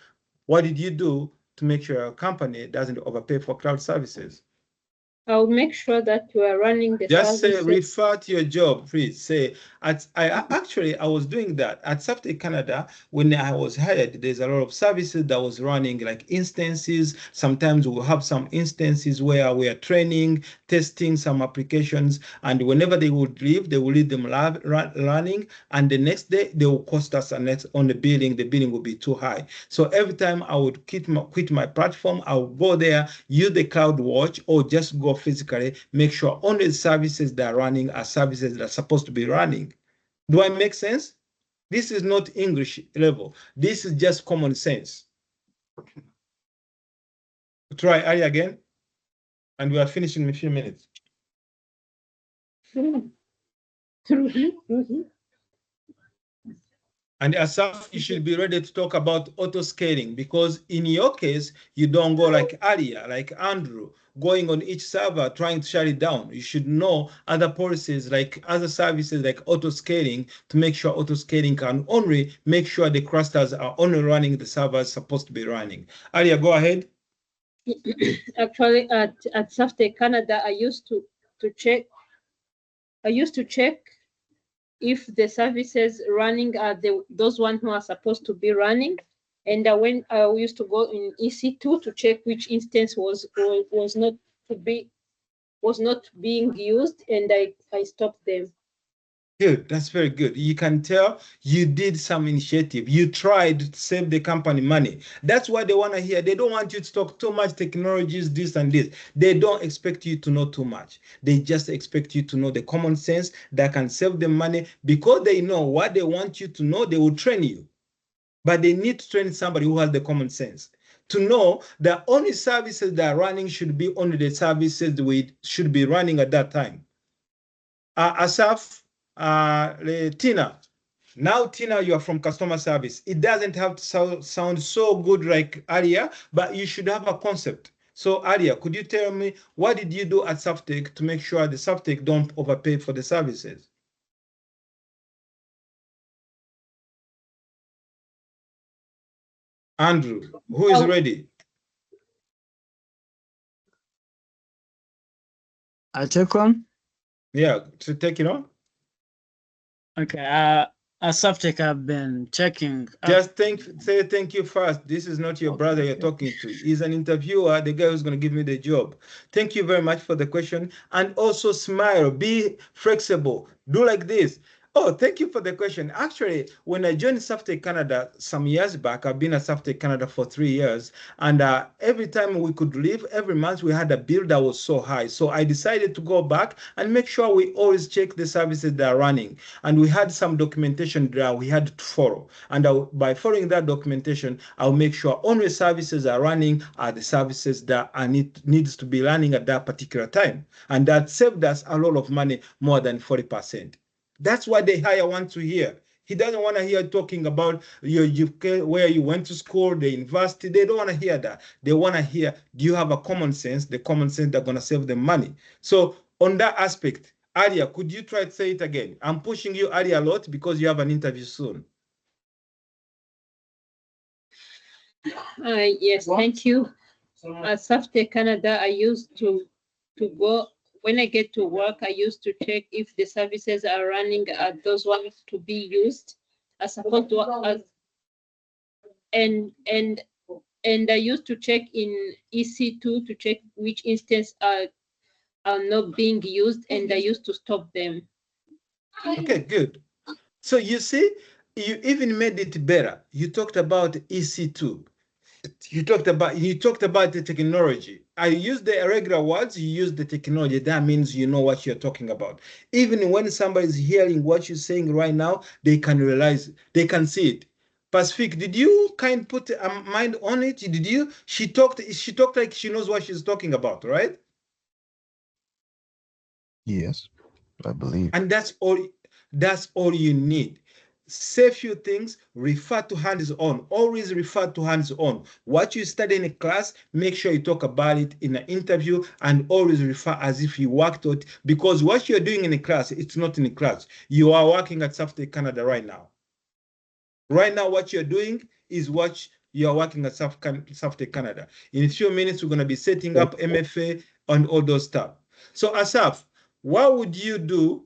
Speaker 1: what did you do to make sure your company doesn't overpay for cloud services?
Speaker 3: I'll make sure that we are running the
Speaker 1: Just say,
Speaker 3: services.
Speaker 1: refer to your job, please. Say, I was doing that at Saftec Canada when I was hired. There's a lot of services that was running, like instances. Sometimes we'll have some instances where we are training, testing some applications, and whenever they would leave, they will leave them running, and the next day they will cost us on the billing will be too high. So every time I would quit my platform, I would go there, use the cloud watch, or just go physically, make sure only the services that are running are services that are supposed to be running. Do I make sense? This is not English level. This is just common sense. Try I again, and we are finishing in a few minutes. And as such, you should be ready to talk about auto scaling, because in your case, you don't go like Aria, like Andrew, going on each server trying to shut it down. You should know other policies, like other services like auto scaling, to make sure auto scaling can only make sure the clusters are only running the servers supposed to be running. Aria, go ahead.
Speaker 3: Actually, at Saftec Canada, I used to check if the services running are those ones who are supposed to be running, and when I used to go in EC2 to check which instance was not being used, and I stopped them.
Speaker 1: Good, that's very good. You can tell you did some initiative. You tried to save the company money. That's what they want to hear. They don't want you to talk too much technologies, this and this. They don't expect you to know too much. They just expect you to know the common sense that can save them money, because they know what they want you to know. They will train you, but they need to train somebody who has the common sense to know that only services that are running should be only the services we should be running at that time. Asaf, Tina, Now, Tina, you are from customer service. It doesn't have to sound so good like Aria, but you should have a concept. So, Aria, could you tell me what did you do at Softtech to make sure the Softtech don't overpay for the services? Andrew, who is ready?
Speaker 4: I take one?
Speaker 1: Yeah, to take it on.
Speaker 4: Okay. At Softtech, I've been checking.
Speaker 1: Just say thank you first. This is not your brother you're talking to. He's an interviewer, the guy who's going to give me the job. Thank you very much for the question. And also smile, be flexible, do like this. Oh, thank you for the question. Actually, when I joined Softtech Canada some years back, I've been at Softtech Canada for 3 years, and every time we could leave, every month we had a bill that was so high. So I decided to go back and make sure we always check the services that are running. And we had some documentation that we had to follow. And by following that documentation, I'll make sure only services are running are the services that needs to be running at that particular time. And that saved us a lot of money, more than 40%. That's what the hire wants to hear. He doesn't want to hear talking about where you went to school, the university. They don't want to hear that. They want to hear, do you have a common sense? The common sense that's going to save them money. So on that aspect, Aria, could you try to say it again? I'm pushing you, Aria, a lot because you have an interview soon.
Speaker 3: Yes, thank you. At Softtech Canada, I used to go, when I get to work, I used to check if the services are running at those ones to be used as opposed to and I used to check in EC2 to check which instance are not being used, and I used to stop them.
Speaker 1: Okay, good. So you see, you even made it better. You talked about EC2. You talked about the technology. I use the irregular words, you use the technology. That means you know what you're talking about. Even when somebody is hearing what you're saying right now, they can realize, they can see it. Pacific, did you kind of put a mind on it? Did you? She talked like she knows what she's talking about, right?
Speaker 5: Yes, I believe.
Speaker 1: And that's all you need. Say few things, refer to hands-on. Always refer to hands-on. What you study in a class, make sure you talk about it in an interview, and always refer as if you worked it, because what you're doing in a class, it's not in a class. You are working at Softtech Canada right now. Right now, what you're doing is what you're working at Softtech Canada. In a few minutes, we're going to be setting up MFA and all those stuff. So Asaf, what would you do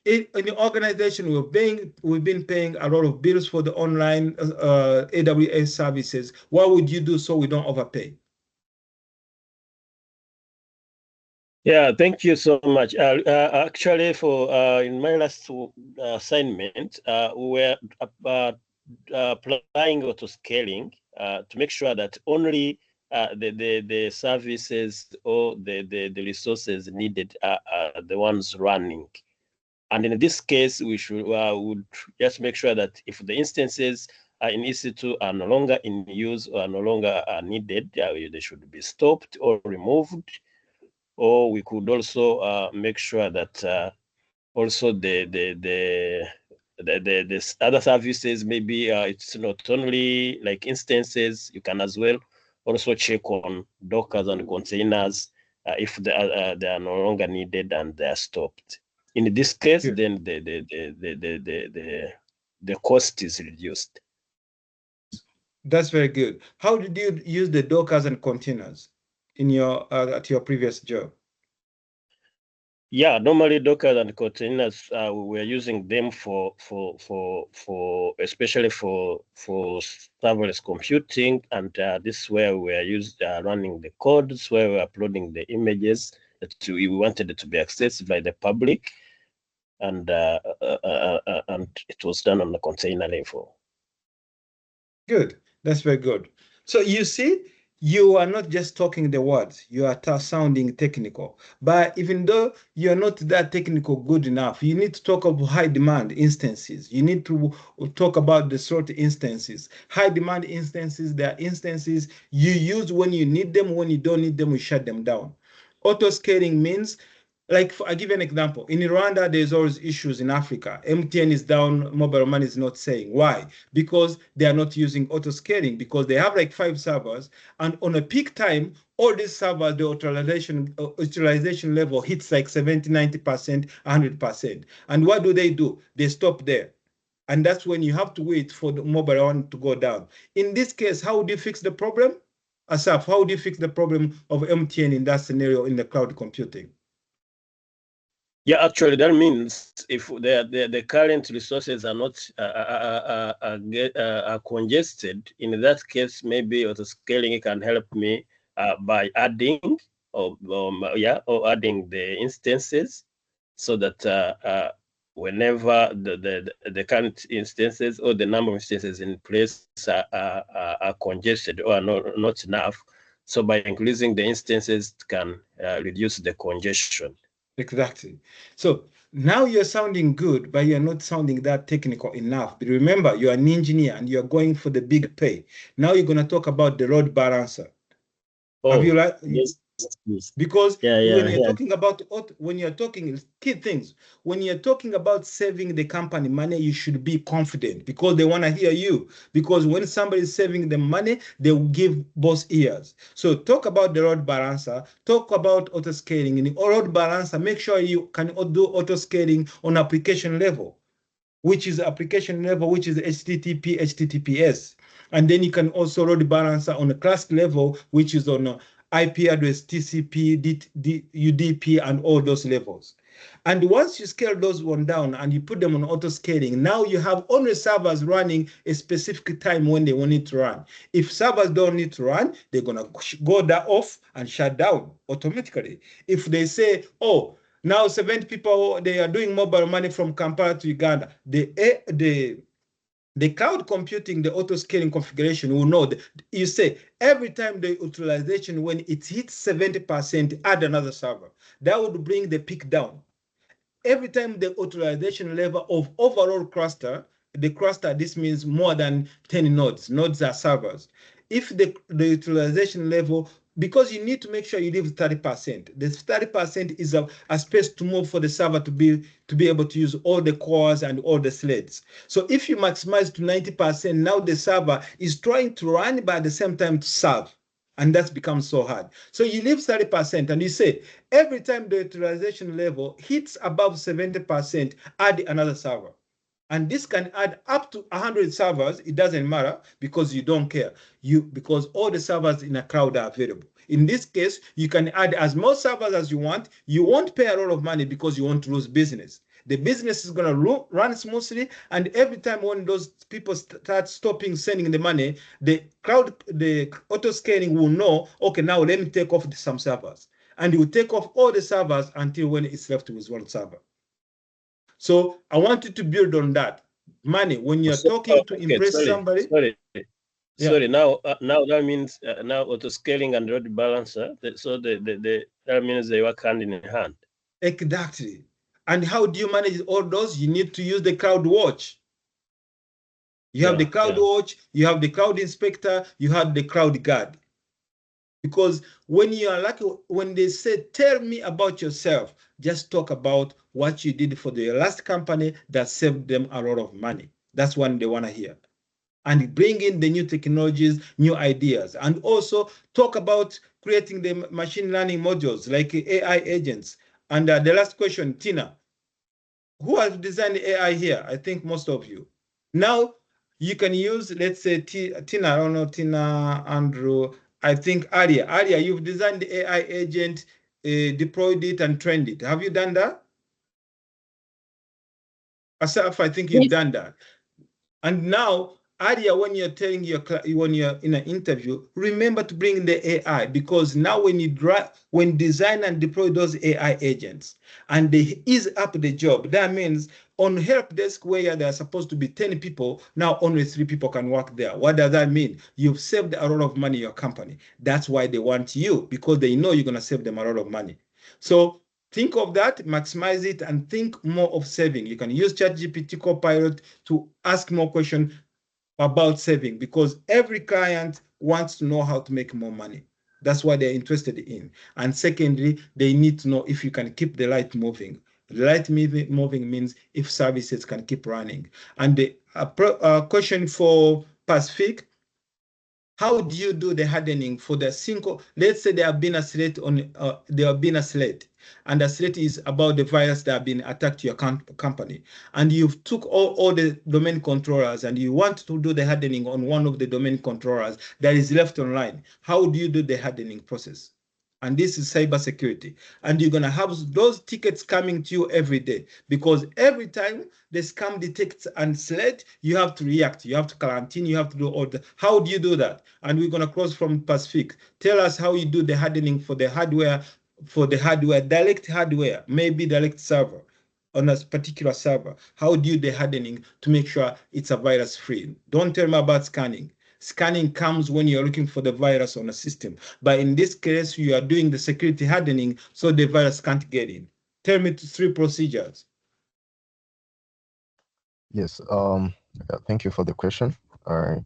Speaker 1: in the organization? We've been paying a lot of bills for the online AWS services. What would you do so we don't overpay?
Speaker 10: Yeah, thank you so much. Actually, for in my last assignment, we were applying auto scaling to make sure that only the services or the resources needed are the ones running. And in this case, we would just make sure that if the instances in EC2 are no longer in use or no longer needed, they should be stopped or removed. Or we could also make sure that also the other services, maybe it's not only like instances, you can as well also check on Dockers and containers if they are no longer needed and they are stopped. In this case, then the cost is reduced.
Speaker 1: That's very good. How did you use the Dockers and containers in your at your previous job?
Speaker 10: Yeah, normally Docker and containers, we're using them for especially for serverless computing, and this is where we're running the codes, where we're uploading the images that we wanted it to be accessed by the public, and it was done on the container level.
Speaker 1: Good. That's very good. So you see, you are not just talking the words, you are sounding technical. But even though you're not that technical good enough, you need to talk about high demand instances. You need to talk about the sort of instances. High demand instances, they are instances you use when you need them. When you don't need them, you shut them down. Auto scaling means Like, I give you an example. In Rwanda, there's always issues in Africa. MTN is down, mobile money is not saying. Why? Because they are not using auto scaling, because they have like 5 servers, and on a peak time, all these servers, the utilization level hits like 70, 90%, 100%. And what do? They stop there. And that's when you have to wait for the mobile one to go down. In this case, how do you fix the problem? Asaf, how do you fix the problem of MTN in that scenario in the cloud computing?
Speaker 10: Yeah, actually, that means if the current resources are not are congested, in that case, maybe auto scaling can help me by adding or adding the instances, so that whenever the current instances or the number of instances in place are congested or not enough, so by increasing the instances can reduce the congestion.
Speaker 1: Exactly. So now you're sounding good, but you're not sounding that technical enough. But remember, you're an engineer and you're going for the big pay. Now you're going to talk about the load balancer. Have you like?
Speaker 10: Yes.
Speaker 1: Because when you're talking about, when you're talking key things, when you're talking about saving the company money, you should be confident, because they want to hear you. Because when somebody is saving them money, they will give both ears. So talk about the load balancer, talk about auto scaling. In the load balancer, make sure you can do auto scaling on application level, which is application level, which is HTTP, HTTPS. And then you can also load balancer on a class level, which is on IP address, TCP, UDP, and all those levels. And once you scale those one down and you put them on auto scaling, now you have only servers running a specific time when they want it to run. If servers don't need to run, they're going to go that off and shut down automatically. If they say, oh, now 70 people, they are doing mobile money from Kampala to Uganda, the cloud computing, the auto scaling configuration will know that you say every time the utilization, when it hits 70%, add another server. That would bring the peak down. Every time the utilization level of overall cluster, this means more than 10 nodes. Nodes are servers. If the utilization level, because you need to make sure you leave 30%. This 30% is a space to move for the server to be able to use all the cores and all the threads. So if you maximize to 90%, now the server is trying to run, but at the same time to serve. And that's become so hard. So you leave 30% and you say, every time the utilization level hits above 70%, add another server. And this can add up to 100 servers. It doesn't matter, because you don't care. Because all the servers in a cloud are available. In this case, you can add as much servers as you want. You won't pay a lot of money because you won't lose business. The business is going to run smoothly, and every time when those people start stopping sending the money, the auto scaling will know, okay, now let me take off some servers. And it will take off all the servers until when it's left with one server. So I want you to build on that. Money, when you're talking to impress somebody.
Speaker 10: Sorry. Now that means now auto scaling and load balancer. So that means they work hand in hand.
Speaker 1: Exactly. And how do you manage all those? You need to use the Cloud Watch. You have the Cloud Watch, you have the Cloud Inspector, you have the Cloud Guard. Because when you are like, when they say, tell me about yourself, just talk about what you did for the last company that saved them a lot of money. That's what they want to hear. And bring in the new technologies, new ideas. And also talk about creating the machine learning modules like AI agents. And the last question, Tina. Who has designed AI here? I think most of you. Now, you can use, let's say, Tina, I don't know, Tina, Andrew, I think Aria, you've designed the AI agent, deployed it and trained it. Have you done that? Asaf, I think you've done that. And now, Aria, when you're telling when you're in an interview, remember to bring the AI, because now when design and deploy those AI agents and they ease up the job, that means on help desk where there are supposed to be 10 people, now only 3 people can work there. What does that mean? You've saved a lot of money in your company. That's why they want you, because they know you're going to save them a lot of money. So think of that, maximize it, and think more of saving. You can use ChatGPT Copilot to ask more questions about saving, because every client wants to know how to make more money. That's what they're interested in. And secondly, they need to know if you can keep the light moving. The light moving means if services can keep running. And the question for Pacific, how do you do the hardening for the single? Let's say there have been a threat on, there have been a threat, and the threat is about the virus that have been attacked your company, and you've took all the domain controllers, and you want to do the hardening on one of the domain controllers that is left online. How do you do the hardening process? And this is cybersecurity. And you're going to have those tickets coming to you every day, because every time the scam detects and threat, you have to react, you have to quarantine, you have to do all the, how do you do that? And we're going to cross from Pacific. Tell us how you do the hardening for the hardware, direct hardware, maybe direct server on a particular server. How do you do the hardening to make sure it's a virus free? Don't tell me about scanning. Scanning comes when you're looking for the virus on a system. But in this case, you are doing the security hardening so the virus can't get in. Tell me 3 procedures.
Speaker 5: Yes, thank you for the question. To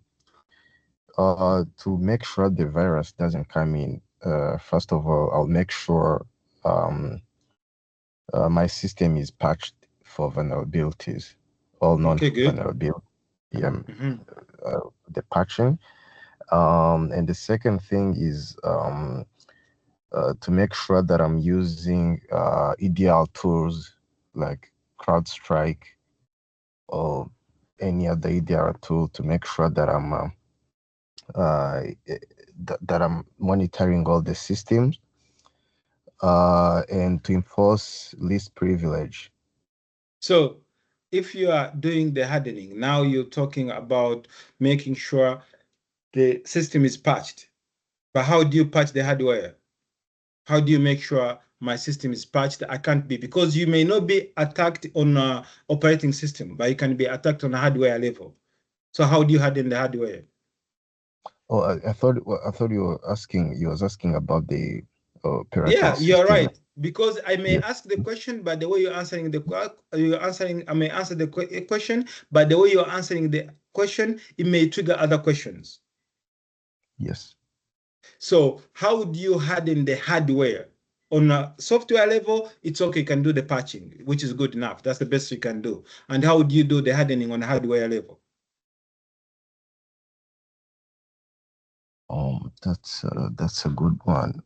Speaker 5: make sure the virus doesn't come in, first of all, I'll make sure my system is patched for vulnerabilities, all non-vulnerability. The patching. And the second thing is to make sure that I'm using EDR tools like CrowdStrike or any other EDR tool to make sure that I'm monitoring all the systems and to enforce least privilege.
Speaker 1: So if you are doing the hardening, now you're talking about making sure the system is patched. But how do you patch the hardware? How do you make sure my system is patched? I can't be, because you may not be attacked on an operating system, but you can be attacked on a hardware level. So how do you harden the hardware?
Speaker 5: Oh, I thought you was asking about the operating system.
Speaker 1: Yeah, you're right. Because I may ask the question, but the way you're answering I may answer the question, but the way you're answering the question, it may trigger other questions.
Speaker 5: Yes.
Speaker 1: So how do you harden the hardware? On a software level, it's okay, you can do the patching, which is good enough. That's the best you can do. And how do you do the hardening on a hardware level?
Speaker 5: That's a good one.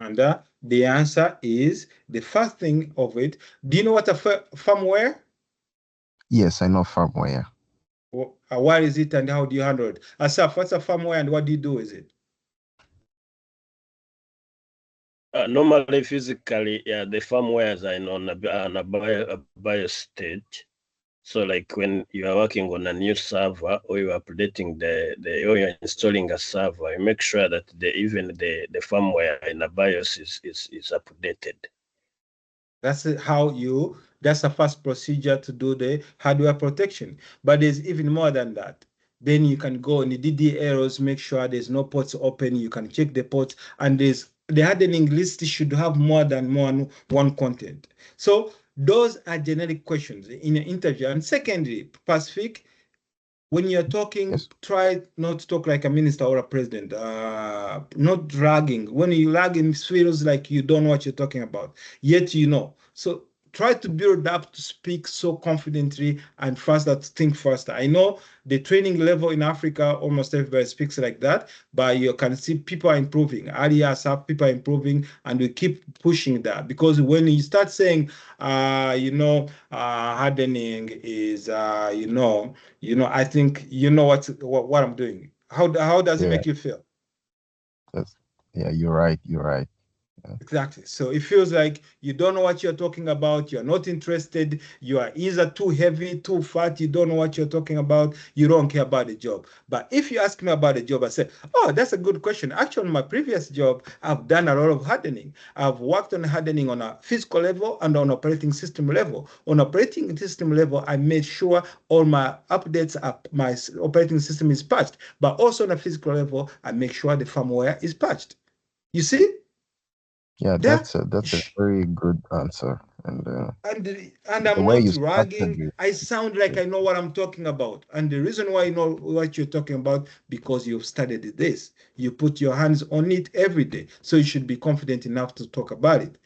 Speaker 1: And the answer is the first thing of it. Do you know what a firmware?
Speaker 5: Yes, I know firmware.
Speaker 1: What is it and how do you handle it? Asaf, what's a firmware and what do you do with it?
Speaker 10: Normally, physically, the firmwares are on a BIOS stage. So like when you are working on a new server or you are updating or you're installing a server, you make sure that even the firmware in a BIOS is updated.
Speaker 1: That's that's the first procedure to do the hardware protection. But there's even more than that. Then you can go on the DD errors, make sure there's no ports open. You can check the ports, and the hardening list should have more than one content. So those are generic questions in an interview. And secondly, Pacific, when you're talking, try not to talk like a minister or a president, not dragging. When you lag, it feels like you don't know what you're talking about, yet you know. So try to build up to speak so confidently and faster, to think faster. I know the training level in Africa, almost everybody speaks like that, but you can see people are improving. ASAP, people are improving, and we keep pushing that, because when you start saying, hardening is, I think you know what I'm doing. How does it make you feel?
Speaker 5: You're right. You're right.
Speaker 1: Exactly. So it feels like you don't know what you're talking about. You're not interested. You are either too heavy, too fat. You don't know what you're talking about. You don't care about the job. But if you ask me about the job, I say, oh, that's a good question. Actually, on my previous job, I've done a lot of hardening. I've worked on hardening on a physical level and on operating system level. On operating system level, I made sure all my updates, my operating system is patched. But also on a physical level, I make sure the firmware is patched. You see?
Speaker 5: Yeah, that's a very good answer. And
Speaker 1: I'm
Speaker 5: the way
Speaker 1: not
Speaker 5: you structured
Speaker 1: ragging.
Speaker 5: it,
Speaker 1: I sound like I know what I'm talking about. And the reason why you know what you're talking about, because you've studied this. You put your hands on it every day. So you should be confident enough to talk about it.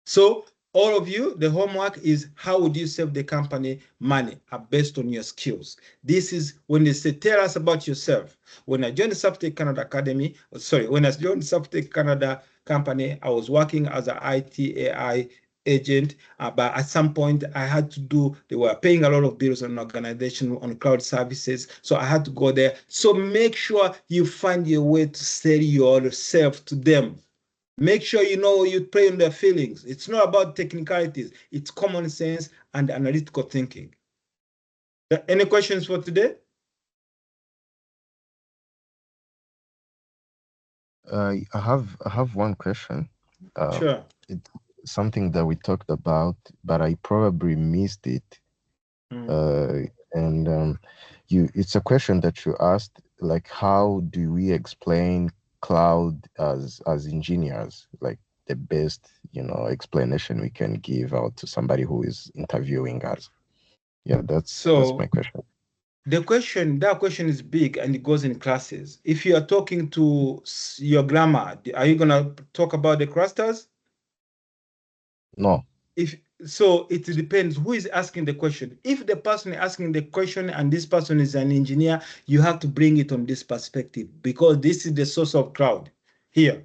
Speaker 1: So all of you, the homework is how would you save the company money based on your skills. This is when they say, tell us about yourself. When I joined the Softec Canada Academy, when I joined the Softec Canada company, I was working as an IT AI agent, but at some point I had to do, they were paying a lot of bills on an organization on cloud services. So I had to go there. So make sure you find your way to sell yourself to them. Make sure you know you play on their feelings. It's not about technicalities. It's common sense and analytical thinking. Any questions for today?
Speaker 5: I have one question.
Speaker 1: Sure.
Speaker 5: It's something that we talked about, but I probably missed it. And it's a question that you asked, like, how do we explain cloud as engineers? Like the best, explanation we can give out to somebody who is interviewing us. Yeah, that's my question.
Speaker 1: That question is big and it goes in classes. If you are talking to your grandma, are you gonna talk about the clusters?
Speaker 5: No.
Speaker 1: So it depends who is asking the question. If the person asking the question and this person is an engineer, you have to bring it on this perspective because this is the source of cloud here.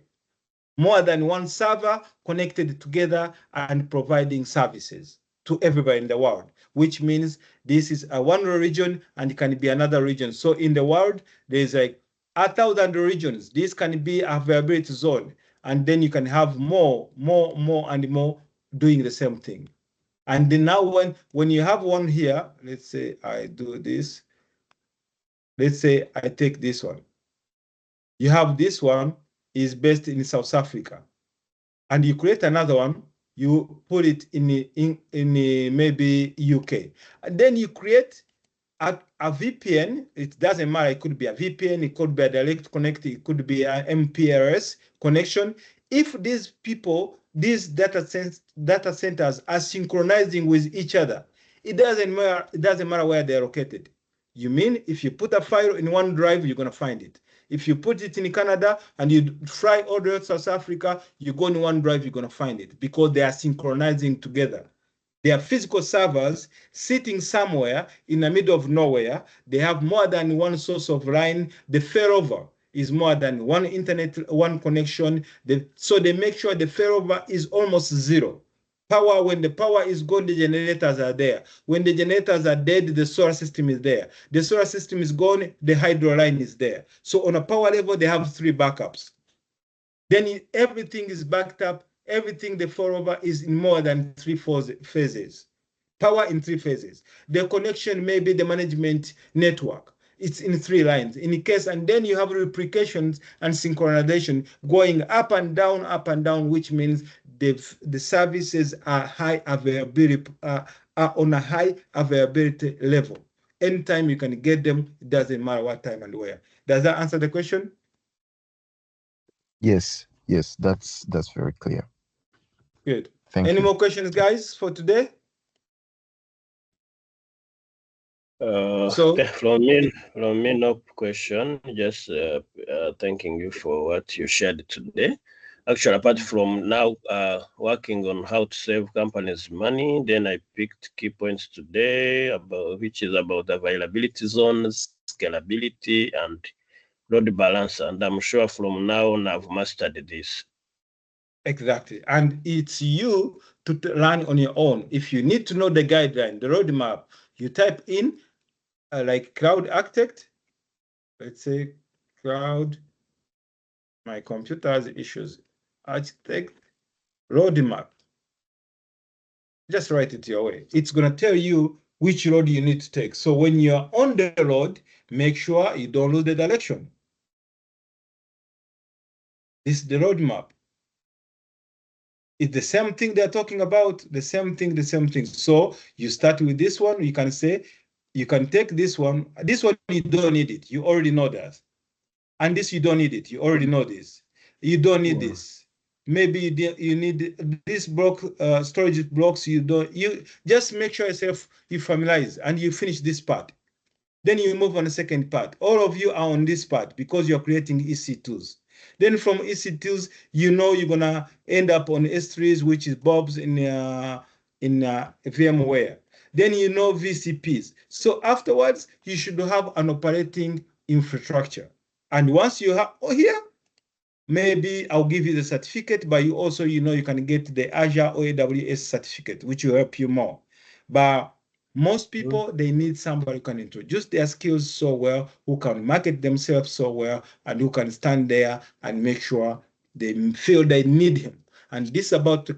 Speaker 1: More than one server connected together and providing services to everybody in the world, which means this is a one region and it can be another region. So in the world, there's like 1,000 regions. This can be a availability zone. And then you can have more and more doing the same thing. And then now when you have one here, let's say I do this. Let's say I take this one. You have this one is based in South Africa. And you create another one, you put it in maybe UK. And then you create a VPN. It doesn't matter. It could be a VPN. It could be a direct connect. It could be an MPLS connection. If these people, these data centers are synchronizing with each other, it doesn't matter. It doesn't matter where they're located. You mean if you put a file in one drive, you're going to find it. If you put it in Canada and you fly all the way to South Africa, you go in one drive, you're going to find it because they are synchronizing together. They are physical servers sitting somewhere in the middle of nowhere. They have more than one source of line. The failover is more than one internet, one connection. So they make sure the failover is almost zero. Power, when the power is gone, the generators are there. When the generators are dead, the solar system is there. The solar system is gone, the hydro line is there. So on a power level, they have 3 backups. Then everything is backed up. Everything, the failover is in more than 3 phases. Power in 3 phases. The connection may be the management network. It's in 3 lines. In case, and then you have replications and synchronization going up and down, which means the services are high availability, are on a high availability level. Anytime you can get them, it doesn't matter what time and where. Does that answer the question?
Speaker 5: Yes, that's very clear.
Speaker 1: Good.
Speaker 5: Thank
Speaker 1: Any
Speaker 5: you.
Speaker 1: more questions, guys, for today?
Speaker 10: From me, no question. Just thanking you for what you shared today. Actually, apart from now working on how to save companies money, then I picked key points today which is about availability zones, scalability, and load balance. And I'm sure from now on I've mastered this.
Speaker 1: Exactly. And it's you to learn on your own. If you need to know the guideline, the roadmap, you type in like cloud architect. Let's say cloud, my computer has issues. Architect, roadmap. Just write it your way. It's going to tell you which road you need to take. So when you're on the road, make sure you don't lose the direction. This is the roadmap. It's the same thing they're talking about, the same thing. So you start with this one, you can say, you can take this one you don't need it, you already know that. And this you don't need it, you already know this. You don't need this. maybe you need this block, storage blocks. You just make sure yourself you familiarize and you finish this part. Then you move on the second part. All of you are on this part because you're creating EC2s. Then from EC2s, you know you're gonna end up on S3s, which is Bob's in VMware. Then you know VCPs. So afterwards, you should have an operating infrastructure. And once you have here, maybe I'll give you the certificate, but you also, you know, you can get the Azure or AWS certificate, which will help you more. But most people, they need somebody who can introduce their skills so well, who can market themselves so well, and who can stand there and make sure they feel they need him. And this is about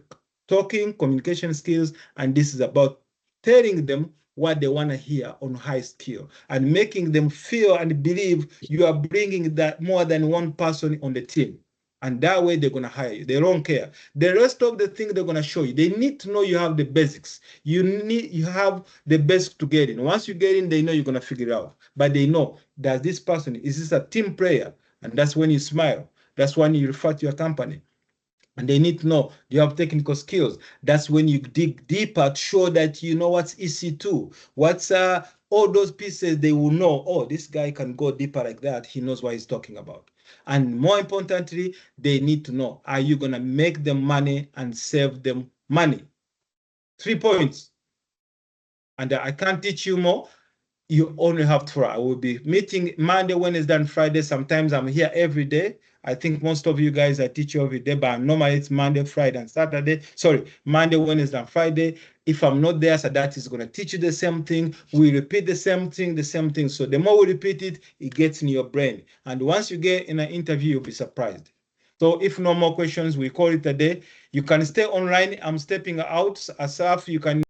Speaker 1: talking, communication skills, and this is about telling them what they want to hear on high skill and making them feel and believe you are bringing that more than one person on the team. And that way they're going to hire you. They don't care. The rest of the thing they're going to show you, they need to know you have the basics. You have the basics to get in. Once you get in, they know you're going to figure it out. But they know that this person, is this a team player? And that's when you smile. That's when you refer to your company. And they need to know you have technical skills. That's when you dig deeper to show that you know what's EC2, what's all those pieces. They will know, oh, this guy can go deeper like that. He knows what he's talking about. And more importantly, they need to know, are you going to make them money and save them money? 3 points. And I can't teach you more. You only have to try. I will be meeting Monday, Wednesday, and Friday. Sometimes I'm here every day. I think most of you guys, I teach you every day, but normally it's Monday, Friday, and Saturday. Sorry, Monday, Wednesday, and Friday. If I'm not there, so that is going to teach you the same thing. We repeat the same thing. So the more we repeat it, it gets in your brain. And once you get in an interview, you'll be surprised. So if no more questions, we call it a day. You can stay online. I'm stepping out. Asaf, you can